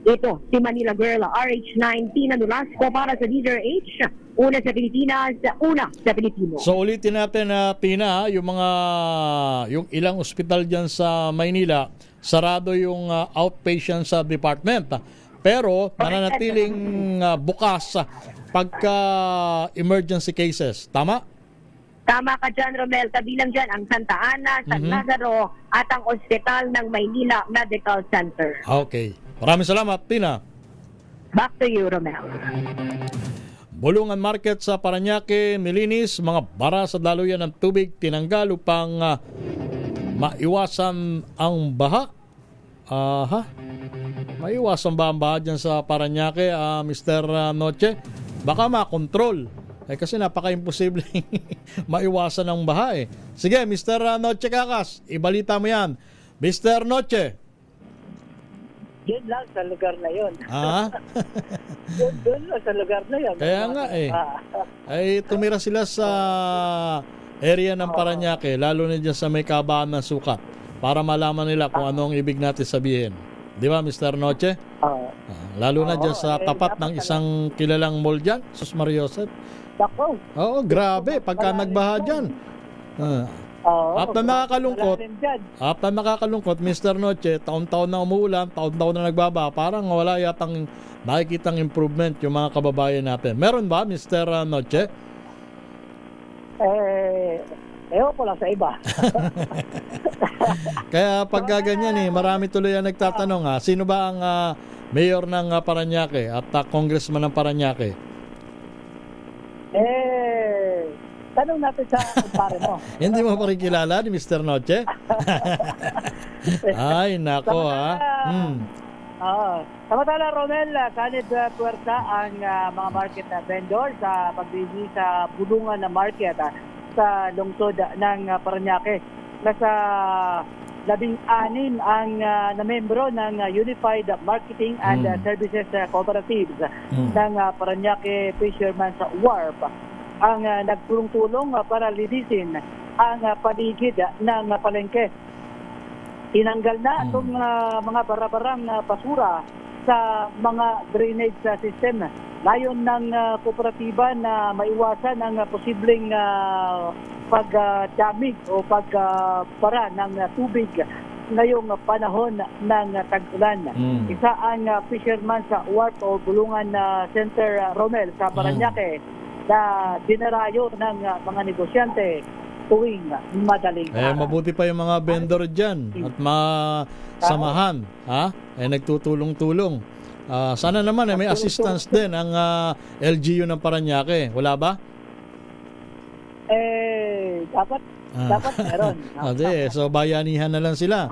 Ito, si Manila Girl, RH9, Tina Nolasco para sa DZRH, una sa Pilipinas, una sa Pilipino. So ulitin natin, Tina, yung ilang ospital dyan sa Maynila, sarado yung outpatient sa department. Pero mananatiling bukas pagka emergency cases. Tama? Tama ka dyan, Romel. Kabilang dyan ang Santa Ana, San Lazaro at ang Ospital ng Maynila Medical Center. Okay. Maraming salamat, Tina. Back to you, Romel. Bulungan Market sa Parañaque, Milinis, mga bara sa daluyan ng tubig tinanggal upang maiwasan ang baha. Maiwasan ba ang baha dyan sa Parañaque, Mr. Noche? Baka makontrol. Kasi napaka-imposible maiwasan ang baha eh. Sige, Mr. Noche Kakas, ibalita mo yan. Mr. Noche. Yun lang sa lugar na yun. Doon lang sa lugar na yun. Kaya nga eh. Ay tumira sila sa area ng Parañaque, lalo na dyan sa may kabaan ng sukat, para malaman nila kung ano ang ibig natin sabihin. Di ba, Mr. Noche? Lalo na dyan sa tapat ng isang kilalang mall dyan, Sus Mariosep. Oo, grabe, pagka nagbaha dyan. At na nakakalungkot, Mr. Noche, taon-taon na umuulan, taon-taon na nagbaba, parang wala yatang nakikitang improvement yung mga kababayan natin. Meron ba, Mr. Noche? Ewan ko lang sa iba. Kaya pagka ganyan marami tuloy ang nagtatanong, sino ba ang mayor ng Parañaque at congressman ng Parañaque? Tanong natin sa pare mo. Hindi mo pa rin kilala ni Mr. Noche? Ay, nako Samantala, Romel, kanid puwerta ang mga market vendor sa pagbili sa bulungan na market sa lungsod ng Parañaque. Nasa 16 ang na membro ng Unified Marketing and Services Cooperatives ng Parañaque Fisherman's Wharf ang nagtulong-tulong para linisin ang paligid ng palengke. Tinanggal na itong mga barabarang basura sa mga drainage system. Layon ng kooperatiba na maiwasan ang posibleng pagdamig o pagpara ng tubig ngayong panahon ng tag-ulan. Isa ang Fisherman's Wharf o Bulungan Center Romel sa Parañaque na dinarayo ng mga negosyante tuwing madaling araw. Mabuti pa yung mga vendor dyan at masamahan. Nagtutulong-tulong. Sana naman may assistance din ang LGU ng Parañaque. Wala ba? Dapat meron. So bayanihan na lang sila.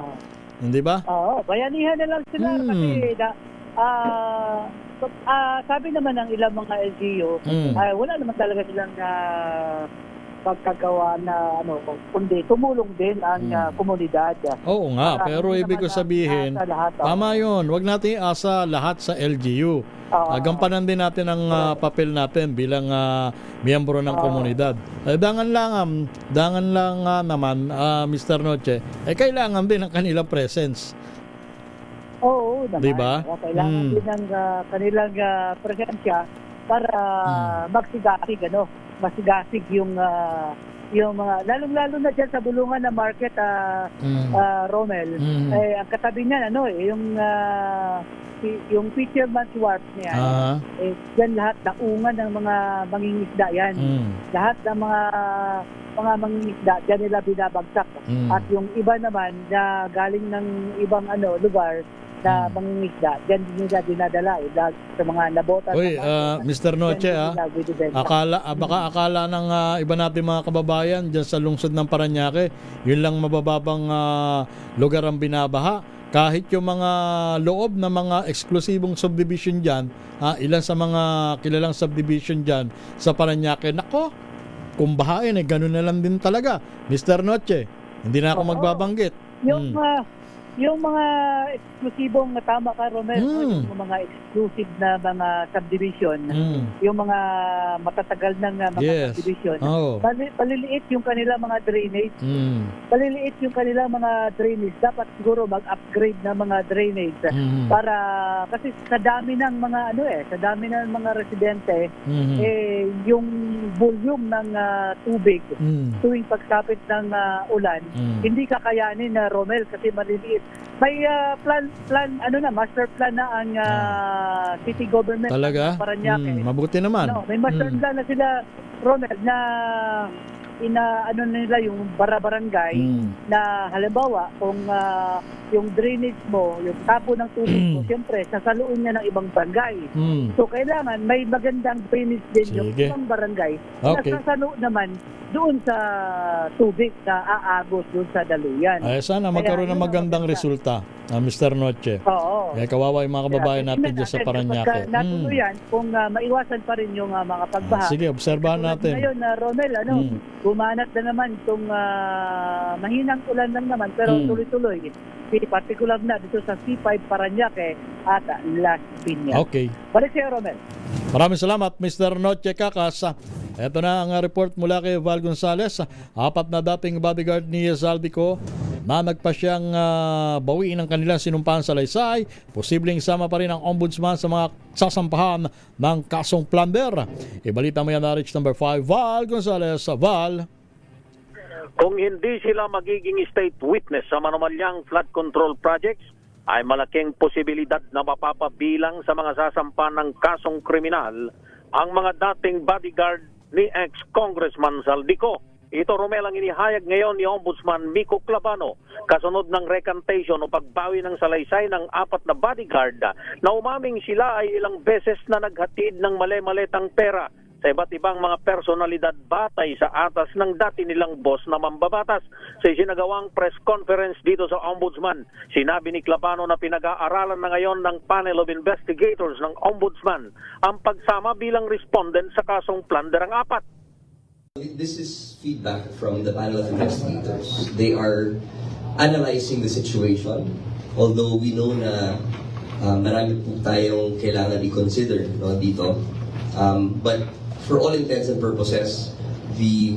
Hindi ba? Oo, bayanihan na lang sila kasi sabi naman ng ilang mga LGU, wala naman talaga silang pagkagawa na kundi tumulong din ang komunidad. Oo nga, pero ibig ko sabihin, tama yun. Huwag natin iasa lahat sa LGU. Gampanan din natin ang papel natin bilang miyembro ng komunidad. Dangan lang naman, Mr. Noche, kailangan din ang kanilang presence. Oo naman. Diba? Kailangan din ng kanilang presensya para masigasig yung mga lalong-lalo na dyan sa Bulungan na market, Romel. Ang katabi niyan yung Fisherman's Wharf niya. Yan lahat naungan ng mga mangingisda yan. Lahat ng mga mangingisda dyan nila binabagsak. At yung iba naman na galing ng ibang lugar na mangingisda, dyan nila dinadala sa mga nabota. Mr. Noche, baka akala ng iba natin mga kababayan dyan sa lungsod ng Parañaque, yun lang mabababang lugar ang binabaha. Kahit yung mga loob na mga eksklusibong subdivision dyan, ilan sa mga kilalang subdivision dyan sa Parañaque, nako, kung bahain, ganun na lang din talaga. Mr. Noche, hindi na ako magbabanggit. Yung mga eksklusibong tama ka, Romel, yung mga exclusive na mga subdivision, yung mga matatagal ng mga subdivision, paliliit yung kanila mga drainage. Paliliit yung kanila mga drainage. Dapat siguro mag-upgrade na mga drainage para, kasi sa dami ng mga sa dami ng mga residente, yung volume ng tubig tuwing pagsapit ng ulan, hindi kakayanin na, Romel, kasi maliliit. May master plan na ang city government talaga? ng Parañaque. Mabuti naman. May master plan na sila, Ronald, na nila yung barangay na halimbawa kung yung drainage mo, yung tapo ng tubig mo, siyempre sasaluin niya ng ibang barangay. So kailangan may magandang drainage din yung ibang barangay na sasalo naman doon sa tubig na aagos doon sa daluyan. Sana magkaroon ng magandang resulta, Mr. Noche. Oo. Kawawa yung mga kababayan natin dyan sa Parañaque. Natuluyan, kung maiwasan pa rin yung mga pagbaha. Sige, obserbahan natin. Ngayon, Romel, bumanat na naman itong mahinang ulan lang naman, pero tuloy-tuloy. Particular na dito sa C5 Parañaque at Las Piñas. Okay. Balik siya, Romel. Maraming salamat, Mr. Noche Cacas. Ito na ang report mula kay Val Gonzales. 4 na dating bodyguard ni Zaldico na nagpa siyang bawiin ang kanilang sinumpahan sa Laysay. Posibleng sama pa rin ang ombudsman sa mga sasampahan ng kasong plunder. Ibalita mo yan na Rich number 5, Val Gonzales. Val. Kung hindi sila magiging state witness sa manumalyang flood control projects, ay malaking posibilidad na mapapabilang sa mga sasampahan ng kasong kriminal ang mga dating bodyguard ni ex-Congressman Zaldico. Ito, Romel, ang inihayag ngayon ni Ombudsman Miko Clavano kasunod ng recantation o pagbawi ng salaysay ng 4 na bodyguard na umaming sila ay ilang beses na naghatid ng mali-maletang pera sa iba't ibang mga personalidad batay sa atas ng dati nilang boss na mambabatas. Sa isinagawang press conference dito sa Ombudsman, sinabi ni Clavano na pinag-aaralan na ngayon ng panel of investigators ng Ombudsman ang pagsama bilang respondent sa kasong plunder ang 4. This is feedback from the panel of investigators. They are analyzing the situation. Although we know na marami po tayong kailangan i-consider, no, dito. But for all intents and purposes, the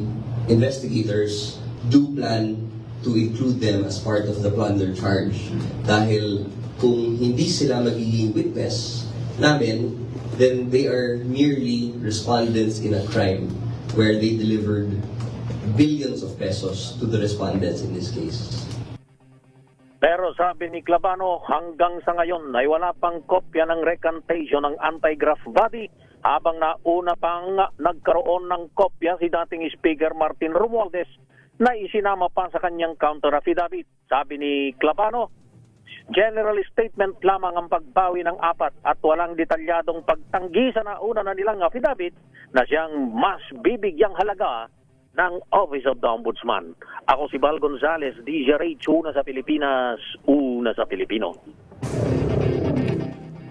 investigators do plan to include them as part of the plunder charge. Dahil kung hindi sila magiging witness namin, then they are merely respondents in a crime where they delivered billions of pesos to the respondents in this case. Pero sabi ni Clavano, hanggang sa ngayon ay wala pang kopya ng recantation ng anti-graft body habang nauna pang nagkaroon ng kopya si dating Speaker Martin Romualdez na isinama pa sa kanyang counter affidavit. Sabi ni Clavano, general statement lamang ang pagbawi ng 4 at walang detalyadong pagtanggi sa nauna na nilang affidavit na siyang mas bibigyang halaga ng Office of the Ombudsman. Ako si Val Gonzales, DZRH, una sa Pilipinas, una sa Pilipino.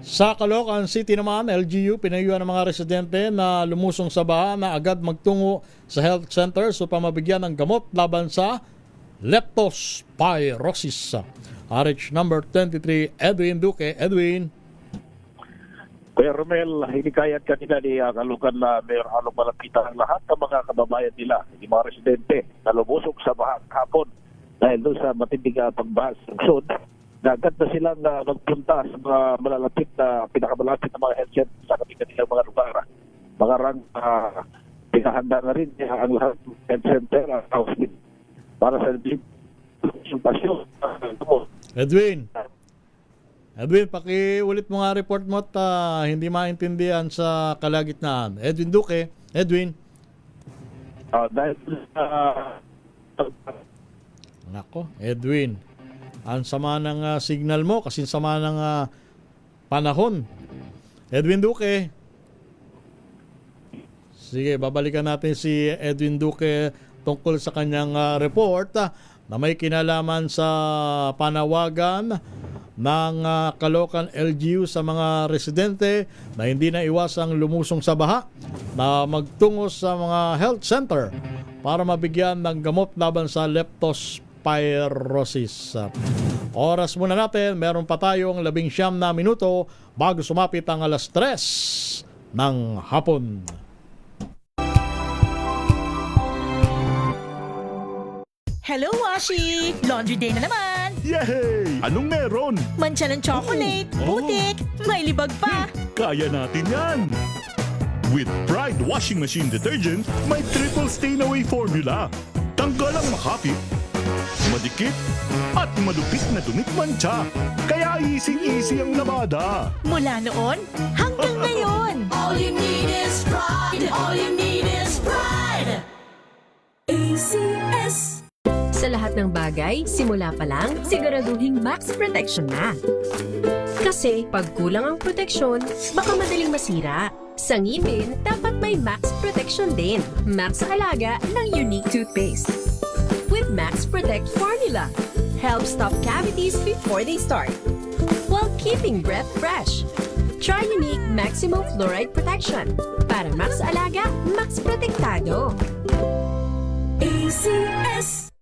Sa Caloocan City naman, LGU pinayuhan ng mga residente na lumusong sa baha na agad magtungo sa health center upang mabigyan ng gamot laban sa leptospirosis. RH number 23, Edwin Duque. Edwin. Kuya Romel, hinikayat kanina ni Caloocan na mayroon halong malapitan ang lahat ng mga kababayan nila, yung mga residente na lumusok sa bahang hapon dahil doon sa matinding pagbahas ng lungsod. Agad na silang magpunta sa mga malalapit na pinakamalapit na mga health center sa kanilang mga lugar. Mga rang pinahanda na rin ang lahat ng health center at hospital para sa konsultasyon. Edwin, pakiulit mo nga report mo at hindi maintindihan sa kalagitnaan. Edwin Duque. Edwin. Nako, Edwin. Ang sama ng signal mo kasi sama ng panahon. Edwin Duque. Sige, babalikan natin si Edwin Duque tungkol sa kanyang report na may kinalaman sa panawagan ng Caloocan LGU sa mga residente na hindi na iwasang lumusong sa baha na magtungo sa mga health center para mabigyan ng gamot laban sa leptospirosis. Oras muna natin, meron pa tayong 19 na minuto bago sumapit ang 3:00 ng hapon. Hello, Washi! Laundry day na naman! Yay! Anong meron? Mancha ng chocolate, putik, may libag pa! Kaya natin yan! With Pride Washing Machine Detergent, may triple stain-away formula. Tanggal ang makapit, madikit, at malupit na dumit mancha. Kaya easy-easy ang labada. Mula noon hanggang ngayon! All you need is pride! All you need is pride! ACS. Sa lahat ng bagay, simula pa lang, siguraduhing max protection na. Kasi pag kulang ang proteksyon, baka madaling masira. Sa ngipin, dapat may max protection din. Max sa alaga ng Unique Toothpaste. With Max Protect Formula, help stop cavities before they start, while keeping breath fresh. Try Unique Maximum Fluoride Protection. Para max sa alaga, max protektado. ACS.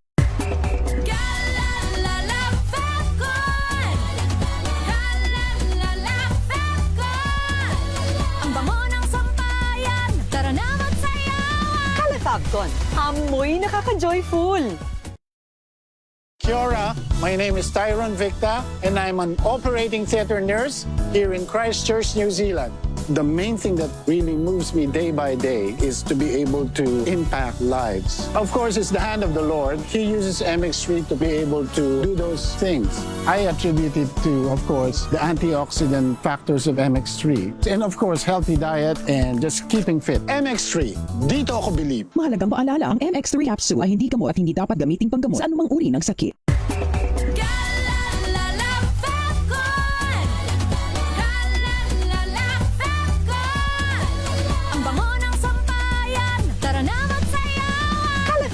Fabcon, amoy nakaka-joyful! Kia ora, my name is Tyron Victa and I'm an operating theater nurse here in Christchurch, New Zealand. The main thing that really moves me day by day is to be able to impact lives. Of course, it's the hand of the Lord. He uses MX3 to be able to do those things. I attribute it to, of course, the antioxidant factors of MX3. And of course, healthy diet and just keeping fit. MX3, dito ako believe. Mahalagang paalala, ang MX3 capsule ay hindi gamot at hindi dapat gamiting panggamot sa anumang uri ng sakit.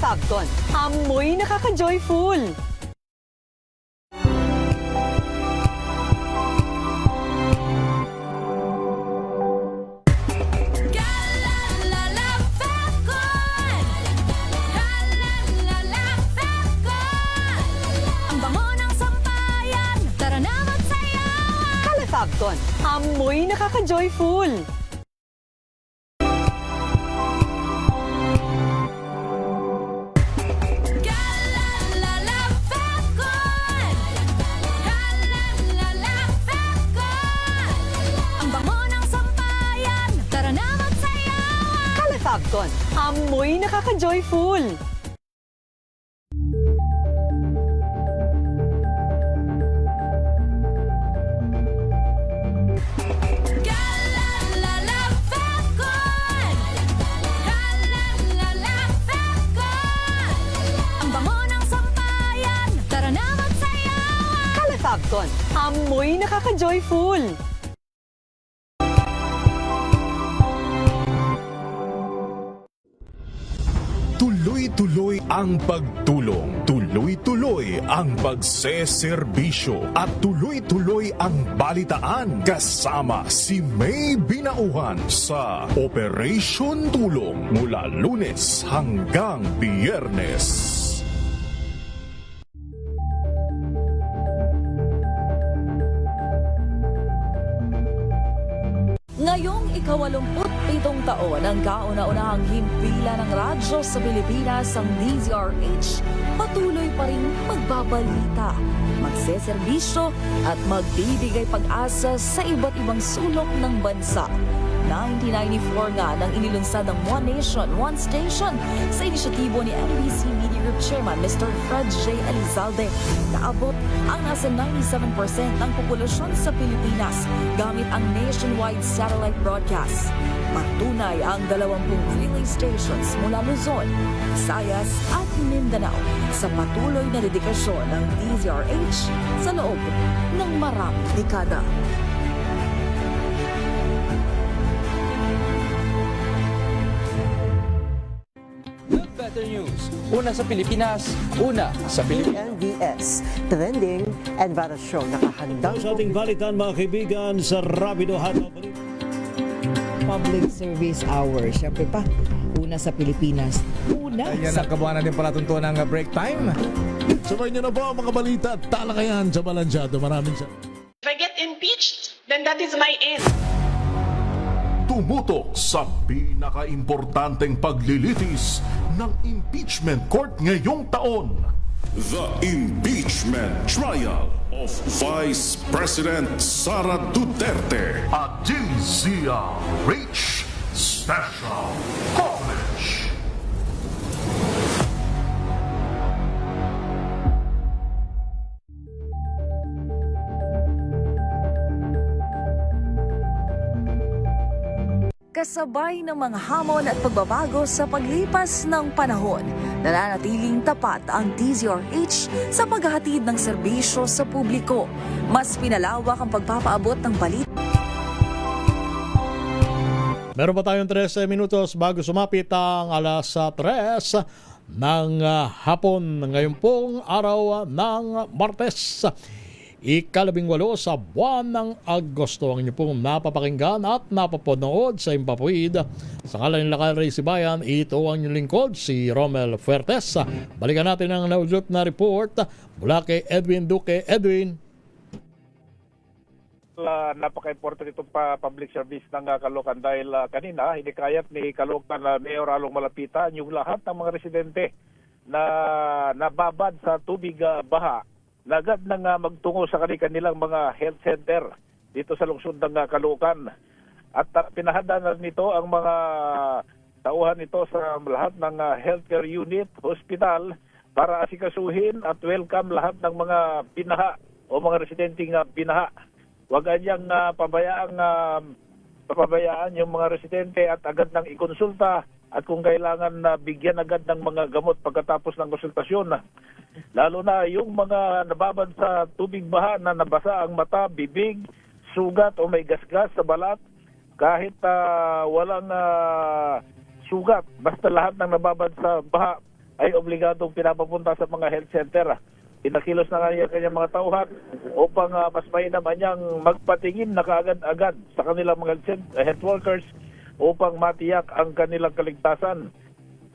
Fabcon, amoy nakaka-joyful! Ang Amoy nakaka-joyful! Fabcon, amoy nakaka-joyful! Ang bango ng sampayan, tara na magsayawan! Kala Fabcon, amoy nakaka-joyful! Tuloy-tuloy ang pagtulong, tuloy-tuloy ang pagseserbisyo at tuloy-tuloy ang balitaan kasama si May Binauhan sa Operation Tulong mula Lunes hanggang Biyernes. Ngayong ika-87 taon ang kauna-unahang himpilan ng radyo sa Pilipinas, ang DZRH, patuloy pa rin magbabalita, magseserbisyo at magbibigay pag-asa sa iba't ibang sulok ng bansa. 1994 nga nang inilunsad ang One Nation, One Station sa inisyatibo ni NBC Media Group Chairman Mr. Fred J. Elizalde. Naabot ang nasa 97% ng populasyon sa Pilipinas gamit ang nationwide satellite broadcast. Patunay ang 20 relay stations mula Luzon, Visayas at Mindanao sa patuloy na dedikasyon ng DZRH sa loob ng maraming dekada. Better news. Una sa Pilipinas, una sa Pilipinas. NBS, Trending and Bara Show. Nakahandang sa ating balitan mga kaibigan sa Rapido Hataw. Public Service Hour. Siyempre pa, una sa Pilipinas. Una Ayan sa... ang kabuhanan din pala tuntuan ng break time. Sabay niyo na po ang mga balita at talakayan sa Balansyado. Maraming sa... If I get impeached, then that is my end. Tumutok sa pinaka-importanteng paglilitis ng impeachment court ngayong taon. The impeachment trial of Vice President Sara Duterte. A DZRH Special Coverage. Kasabay ng mga hamon at pagbabago sa paglipas ng panahon, nananatiling tapat ang DZRH sa paghahatid ng serbisyo sa publiko. Mas pinalawak ang pagpapaabot ng balita. Meron pa tayong 13 minutos bago sumapit ang alas 3 ng hapon ngayon pong araw ng Martes. Ika-18 sa buwan ng Agosto ang inyo pong napapakinggan at napapanood sa Impapawid. Sa ngalan ng Lakay Ray Sibayan, ito ang inyong lingkod, si Romel Fuertes. Balikan natin ang naudlot na report mula kay Edwin Duque. Edwin. Napaka-important itong public service ng Caloocan dahil kanina hinikayat ni Caloocan Mayor Along Malapitan yung lahat ng mga residente na nababad sa tubig baha. Nagad nang magtungo sa kanilang mga health center dito sa lungsod ng Caloocan. At pinahadanan nito ang mga tauhan nito sa lahat ng healthcare unit, hospital, para asikasuhin at welcome lahat ng mga binaha o mga residenteng binaha. Huwag anyang papabayaan yung mga residente at agad nang ikonsulta at kung kailangan bigyan agad ng mga gamot pagkatapos ng konsultasyon. Lalo na yung mga nababad sa tubig baha na nabasa ang mata, bibig, sugat o may gasgas sa balat, kahit walang sugat, basta lahat ng nababad sa baha ay obligadong pinapapunta sa mga health center. Pinakilos na nga kanyang mga tauhan upang mas mainam niyang magpatingin na kaagad-agad sa kanilang mga health workers upang matiyak ang kanilang kaligtasan.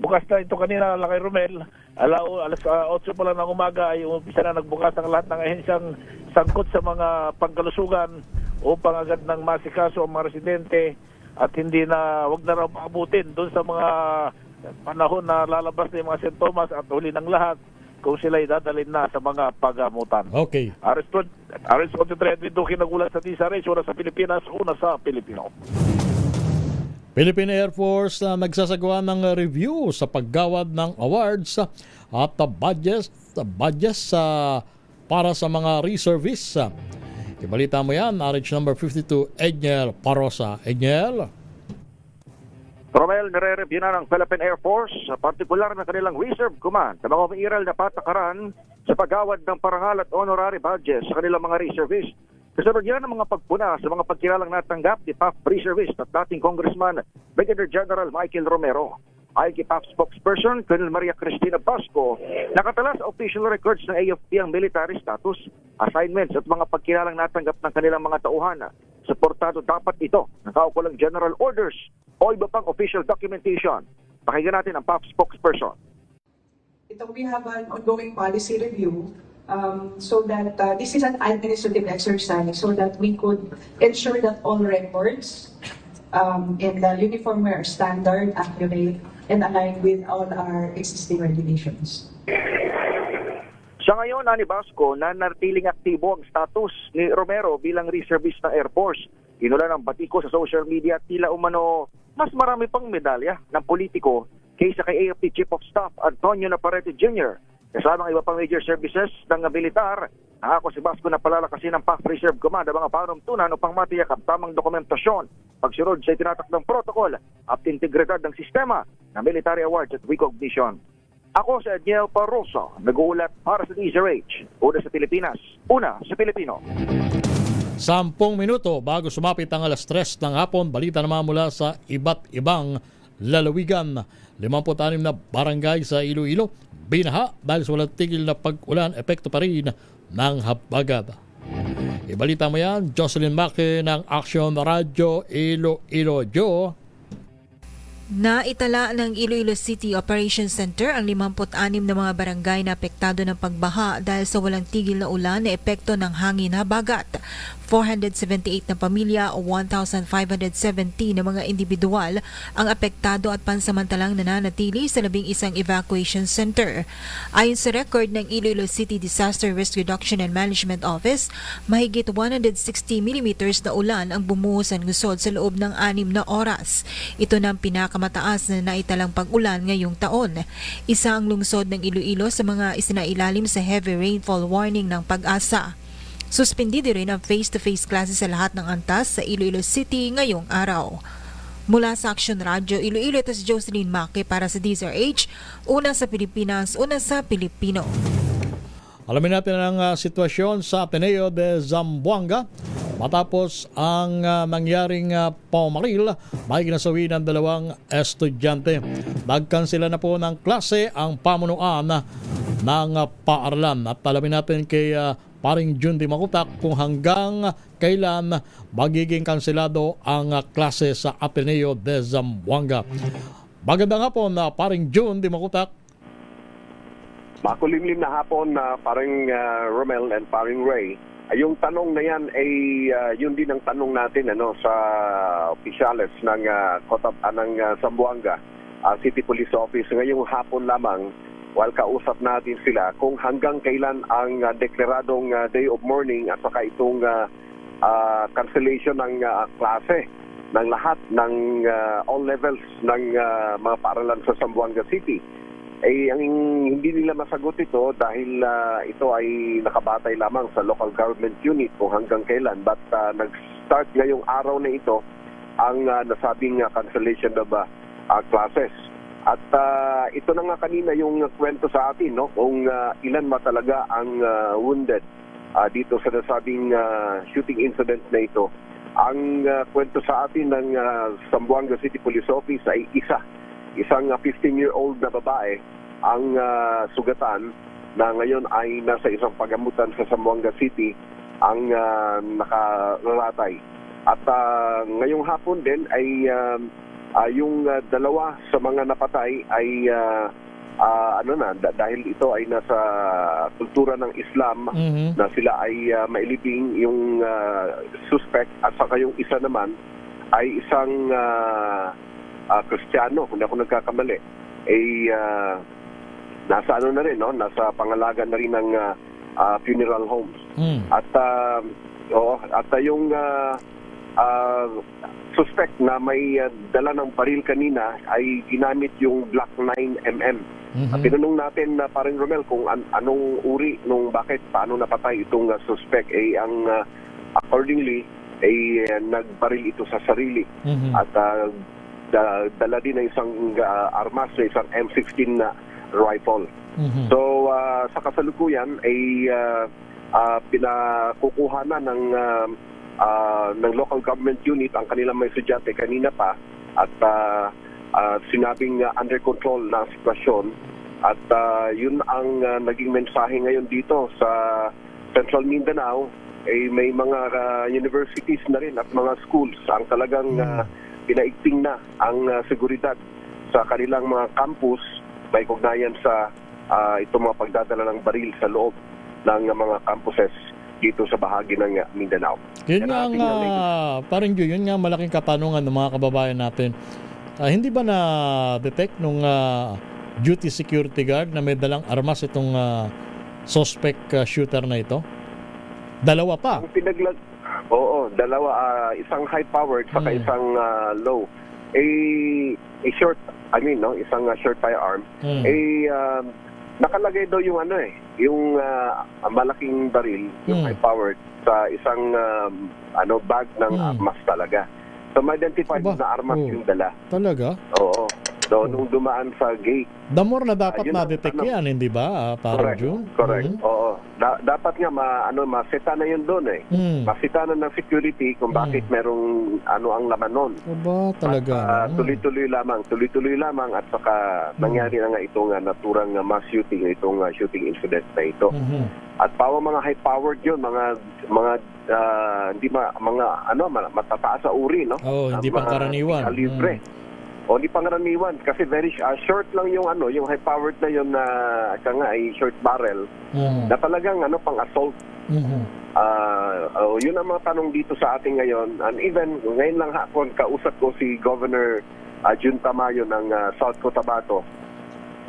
Bukas na ito kanina, Lakay Romel, alas 8 pa lang ng umaga ay umpisa na nagbukas ang lahat ng ahensyang sangkot sa mga pangkalusugan upang agad nang masikaso ang mga residente at hindi na, wag na raw maabutin doon sa mga panahon na lalabas na yung mga sintomas at huli ng lahat kung sila'y dadalhin na sa mga pagamutan. Okay. RS-23 Edwin Duque nagulat sa DZRH, una sa Pilipinas, una sa Pilipino. Philippine Air Force na nagsasagawa ng review sa paggawad ng awards at badges para sa mga reservists. Ibalita mo yan, RH number 52, Edniel Parosa. Edniel? Romel, nire-review na ng Philippine Air Force, partikular na kanilang reserve command na mga umiiral na patakaran sa paggawad ng parangal at honorary badges sa kanilang mga reservists. Kasunod yan ang mga pagpuna sa mga pagkilalang natanggap ni PAF reservist at dating Congressman Brigadier General Michael Romero. Ayon kay PAF spokesperson Colonel Maria Cristina Pasco, nakatala sa official records ng AFP ang military status, assignments at mga pagkilalang natanggap ng kanilang mga tauhan. Suportado dapat ito ng kaukulang general orders o iba pang official documentation. Pakinggan natin ang PAF spokesperson. We have an ongoing policy review so that this is an administrative exercise so that we could ensure that all records in the uniform wear are standard, accurate, and aligned with all our existing regulations. Sa ngayon, Ani Basco, nanatiling aktibo ang status ni Romero bilang reservist ng Air Force. Inulan ng batiko sa social media tila umano mas marami pang medalya ng politiko kaysa kay AFP Chief of Staff Antonio Navarrete Jr. Kasama ang iba pang major services ng militar. Ako si Basco na palalakasin ng PAF Reserve Command ang mga panuntunan upang matiyak ang tamang dokumentasyon, pagsunod sa itinatakdang protocol at integridad ng sistema ng military awards at recognition. Ako si Edniel Parosa, nag-uulat para sa DZRH, una sa Pilipinas, una sa Pilipino. 10 minuto bago sumapit ang alas 3 ng hapon, balita naman mula sa iba't ibang lalawigan. 56 na barangay sa Iloilo binaha dahil sa walang tigil na pag-ulan, epekto pa rin ng habagat. Ibalita mo yan, Jocelyn Maque ng Action Radio Iloilo. Jo. Naitala ng Iloilo City Operations Center ang 56 na mga barangay na apektado ng pagbaha dahil sa walang tigil na ulan na epekto ng hangin habagat. 478 na pamilya o 1,570 na mga individual ang apektado at pansamantalang nananatili sa 11 evacuation center. Ayon sa record ng Iloilo City Disaster Risk Reduction and Management Office, mahigit 160 mm na ulan ang bumuhos ng lungsod sa loob ng 6 na oras. Ito na ang pinakamataas na naitalang pag-ulan ngayong taon. Isa ang lungsod ng Iloilo sa mga isinailalim sa heavy rainfall warning ng Pag-asa. Suspendido rin ang face-to-face classes sa lahat ng antas sa Iloilo City ngayong araw. Mula sa Action Radio Iloilo, ito si Jocelyn Maque para sa DZRH, una sa Pilipinas, una sa Pilipino. Alamin natin ang sitwasyon sa Ateneo de Zamboanga matapos ang nangyaring paumaril, may ginasawi ng 2 estudyante. Nagkansela na po ng klase ang pamunuan ng paaralan. At alamin natin kay Paring Jun Di Makutak kung hanggang kailan magiging kanselado ang klase sa Ateneo de Zamboanga. Magandang hapon na Paring Jun Di Makutak. Makulimlim na hapon na Paring Romel and Paring Ray. Yung tanong na yan ay yun din ang tanong natin sa opisyales ng Zamboanga City Police Office ngayong hapon lamang. While kausap natin sila kung hanggang kailan ang deklaradong day of mourning at saka itong cancellation ng klase ng lahat ng all levels ng mga paaralan sa Zamboanga City. Ang hindi nila masagot ito dahil ito ay nakabatay lamang sa local government unit kung hanggang kailan. But nag-start ngayong araw na ito ang nasabing cancellation of classes. At ito na nga kanina yung kwento sa atin, kung ilan talaga ang wounded dito sa nasabing shooting incident na ito. Ang kwento sa atin ng Zamboanga City Police Office ay isang 15-year-old na babae ang sugatan na ngayon ay nasa isang pagamutan sa Zamboanga City ang nakalatay. At ngayong hapon din ay yung 2 sa mga napatay ay dahil ito ay nasa kultura ng Islam na sila ay mailibing yung suspect at saka yung isa naman ay isang Kristiyano, kung ako nagkakamali, ay nasa na rin, no? Nasa pangalaga na rin ng funeral homes. At yung suspect na may dala ng baril kanina ay ginamit yung Glock 9mm. At tinanong natin na parang Romel kung anong uri nung paano napatay itong suspect. Ang accordingly nagbaril ito sa sarili. At dala din ng isang armas na isang M16 na rifle. So sa kasalukuyan ay pinakukuha na ng local government unit ang kanilang mga estudyante kanina pa at sinabing under control na sitwasyon at yun ang naging mensahe ngayon dito sa Central Mindanao. May mga universities na rin at mga schools ang talagang pinaigting na ang seguridad sa kanilang mga campus may kugnayan sa itong mga pagdadala ng baril sa loob ng mga campuses dito sa bahagi ng Mindanao. Yun nga, parang yun nga malaking katanungan ng mga kababayan natin. Hindi ba na-detect nung duty security guard na may dalang armas itong suspect shooter na ito? Dalawa pa? Oo, dalawa. Isang high-powered saka isang low. Isang short firearm. Nakalagay daw yung yung malaking baril, yung high-powered sa isang bag ng armas talaga. So, ma-identify na armas yung dala. Talaga? Oo. So, nung dumaan sa gate. The more na dapat na-detect yan, hindi ba? Parang June? Correct. Oo. Dapat nga maseta na yun doon eh. Maseta na ng security kung bakit merong ang laman nun. Aba, talaga. Tuloy-tuloy lamang at saka nangyari na nga itong naturang mass shooting, itong shooting incident na ito. At mga high-powered yun, mga matataas sa uri, no? Hindi pangkaraniwan. Libre. Hindi pangkaraniwan kasi very short lang yung yung high-powered na yun na ay short barrel na talagang pang-assault. Yun ang mga tanong dito sa atin ngayon. And even ngayon lang hapon kausap ko si Governor Jun Tamayo ng South Cotabato.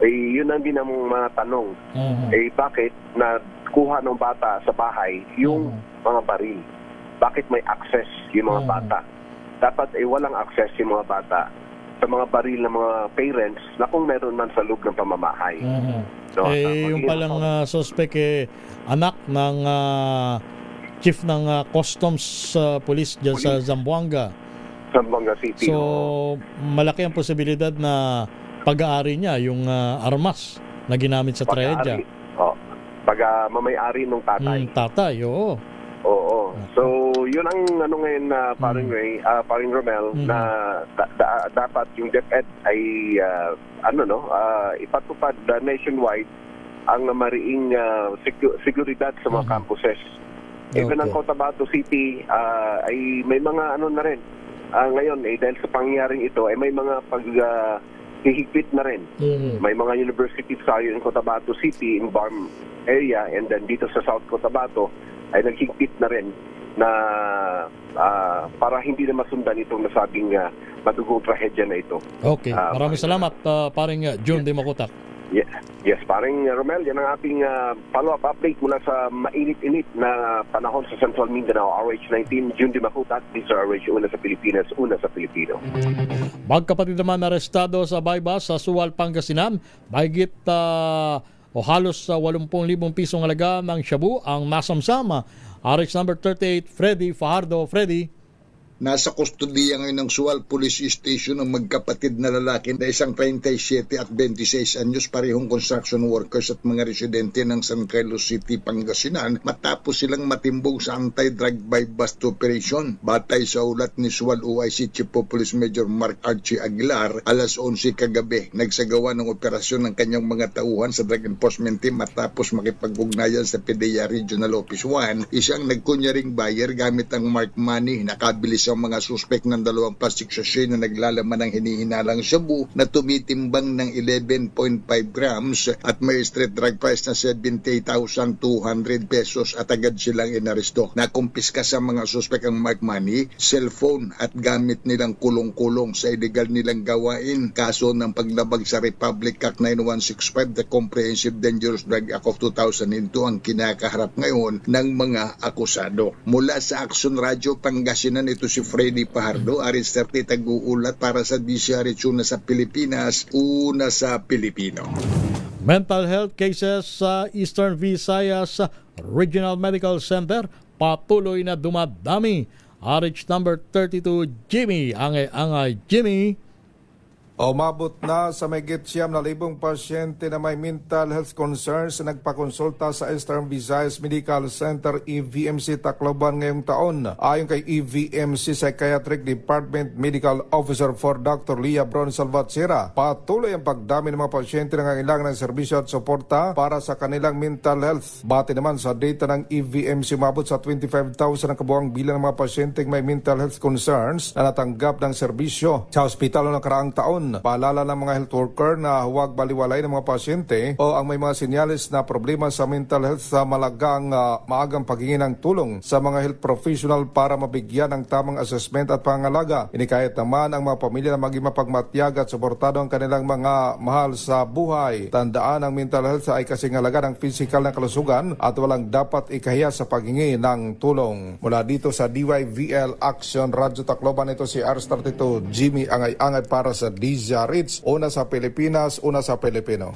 Yun ang din ang mga tanong. Bakit na kuha ng bata sa bahay yung mga baril? Bakit may access yung mga bata? Dapat walang access yung mga bata sa mga baril ng mga parents na kung meron man sa loob ng pamamahay. Yung palang suspect anak ng chief ng customs police dyan sa Zamboanga City. So malaki ang posibilidad na pag-aari niya yung armas na ginamit sa trahedya. Pag-mamayari ng tatay. Tatay, oo. So, yun ang ngayon paring Romel na dapat yung DepEd ay ipatupad nationwide ang mariing seguridad sa mga campuses. Even ang Cotabato City ay may mga na rin. Ngayon dahil sa pangyayaring ito ay may mga hihigpit na rin. May mga universities tayo in Cotabato City, in Barm area, and then dito sa South Cotabato ay naghigpit na rin na para hindi na masundan itong nasabing madugong trahedya na ito. Okay. Maraming salamat, paring June de Makutak. Yes, paring Romel, yan ang ating follow-up update mula sa mainit-init na panahon sa Central Mindanao. RH19, June de Makutak, this is RH, una sa Pilipinas, una sa Pilipino. Magkapatid naman arestado sa bypass sa Suwal, Pangasinan. Mahigit halos 80,000 pisong halaga ng shabu ang nasamsama. RH number 38, Freddy Fajardo. Freddy. Nasa kustodiya ngayon ng Suwal Police Station ang magkapatid na lalaki na isang 27 at 26 anyos, parehong construction workers at mga residente ng San Carlos City, Pangasinan, matapos silang matimbog sa anti-drug by bust operation. Batay sa ulat ni Suwal OIC Chief of Police Major Mark Archie Aguilar, alas 11 kagabi, nagsagawa ng operasyon ng kanyang mga tauhan sa Drug Enforcement Team matapos makipag-ugnayan sa PDEA Regional Office 1. Isang nagkunyaring buyer gamit ang mark money, nakabili sa sa mga suspek ng 2 plastic sachet na naglalaman ng hinihinalang shabu na tumitimbang ng 11.5 grams at may street drug price na 70,200 pesos at agad silang inaresto. Nakumpiska sa mga suspek ang marked money, cellphone at gamit nilang kulong-kulong sa illegal nilang gawain. Kaso ng paglabag sa Republic Act 9165, the Comprehensive Dangerous Drug Act of 2002 ang kinakaharap ngayon ng mga akusado. Mula sa Action Radio Pangasinan, ito si Freddy Pajardo, Aris 30 tag-uulat para sa DZRH, una sa Pilipinas, una sa Pilipino. Mental health cases sa Eastern Visayas Regional Medical Center patuloy na dumadami. RH number 32, Jimmy. Angay Jimmy. Umabot na sa mahigit 9,000 pasyente na may mental health concerns na nagpakonsulta sa Eastern Visayas Medical Center EVMC Tacloban ngayong taon. Ayon kay EVMC Psychiatric Department Medical Officer for Dr. Leah Bron Salvatierra, patuloy ang pagdami ng mga pasyente na kailangan ng serbisyo at suporta para sa kanilang mental health. Bati naman sa data ng EVMC, umabot sa 25,000 ang kabuang bilang ng mga pasyente may mental health concerns na natanggap ng serbisyo sa ospital noong nakaraang taon. Paalala ng mga health worker na huwag baliwalay ng mga pasyente o ang may mga sinyalis na problema sa mental health sa maagang paghingi ng tulong sa mga health professional para mabigyan ng tamang assessment at pangalaga. Inikayat naman ang mga pamilya na maging mapagmatiyag at suportado ang kanilang mga mahal sa buhay. Tandaan, ang mental health ay kasing halaga ng physical na kalusugan at walang dapat ikahiya sa paghingi ng tulong. Mula dito sa DYVL Action Radio Tacloban, ito si R32 Jimmy Angay para sa DZRH, una sa Pilipinas, una sa Pilipino.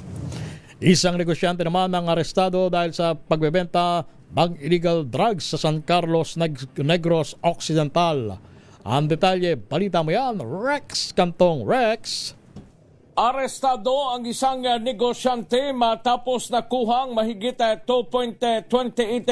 Isang negosyante naman ang arestado dahil sa pagbebenta ng illegal drugs sa San Carlos Negros Occidental. Ang detalye, balita mo yan, Rex Cantong. Rex. Arestado ang isang negosyante matapos nakuhang mahigit 2.28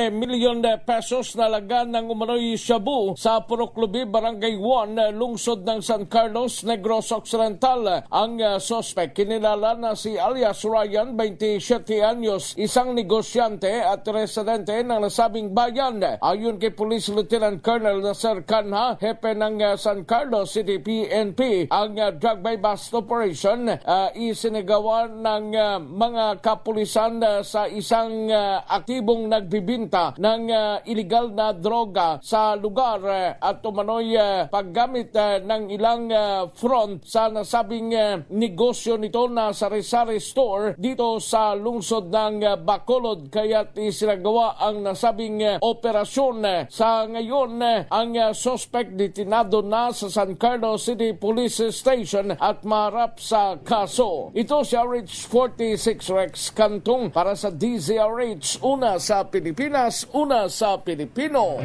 million pesos na lagan ng umano'y shabu sa Puroklubi, Barangay 1, lungsod ng San Carlos, Negros Occidental. Ang suspect kinilala na si alias Ryan, 27 anyos, isang negosyante at residente ng nasabing bayan. Ayon kay Police Lieutenant Colonel Nasser Canha, hepe ng San Carlos City PNP, ang drug by bust operation isinagawa ng mga kapulisan sa isang aktibong nagbibinta ng illegal na droga sa lugar at umano'y paggamit ng ilang front sa nasabing negosyo nito na sari-sari store dito sa lungsod ng Bacolod, kaya't isinagawa ang nasabing operasyon. Sa ngayon, ang suspect detinado na sa San Carlos City Police Station at marap sa kaso. Ito si RH46 Rex Cantong para sa DZRH, una sa Pilipinas, una sa Pilipino.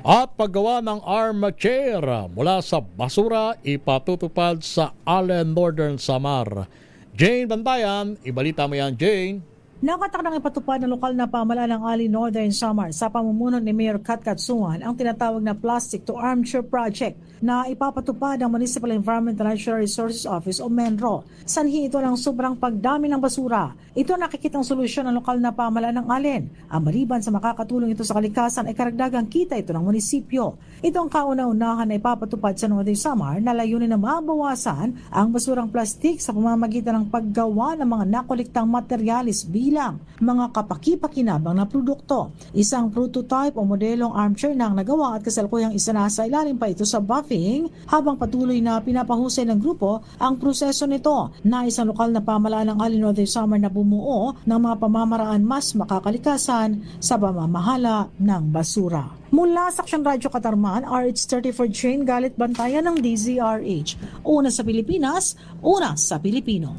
At paggawa ng armachair mula sa basura ipatutupad sa Allen, Northern Samar. Jane Bantayan, ibalita mo yan, Jane. Nakatakdang ipatupad ng lokal na pamahalaan ng Allen, Northern Samar sa pamumuno ni Mayor Kat Katsungan ang tinatawag na Plastic to Armchair Project na ipapatupad ng Municipal Environment and Natural Resources Office o MENRO. Sanhi ito ng sobrang pagdami ng basura. Ito nakikitang solusyon ng lokal na pamahalaan ng Allen. Ang maliban sa makakatulong ito sa kalikasan ay karagdagang kita ito ng munisipyo. Ito ang kauna-unahan na ipapatupad sa Northern Samar na layunin na mabawasan ang basurang plastik sa pamamagitan ng paggawa ng mga nakolektang materialis bilang mga kapaki-pakinabang na produkto. Isang prototype o modelong armchair na ang nagawa at kasalukuyang isanasa ilalim pa ito sa buffing habang patuloy na pinapahusay ng grupo ang proseso nito na isang lokal na pamahalaan ng Allen, Northern Samar na bumuo ng mga pamamaraan mas makakalikasan sa pamamahala ng basura. Mula sa Action Radio Katarman, RH34 Jane Galit Bantayan ng DZRH. Una sa Pilipinas, una sa Pilipino.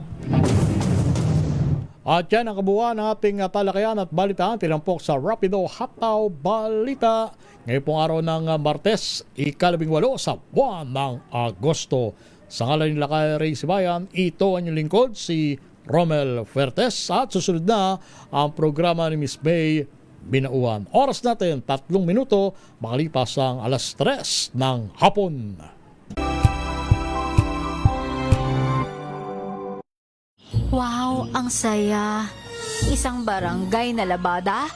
At yan ang kabuuan ng ating talakayan at balitaan. Tilampok sa Rapido Hataw Balita. Ngayon pong araw ng Martes, 18 sa buwan ng Agosto. Sa ngalan nila kay Ray Sibayan, ito ang inyong lingkod, si Romel Fuertes. At susunod na ang programa ni Miss May Binauan. Oras natin, 3 minuto, makalipas ang 3:00 ng hapon. Wow, ang saya. Isang barangay na labada,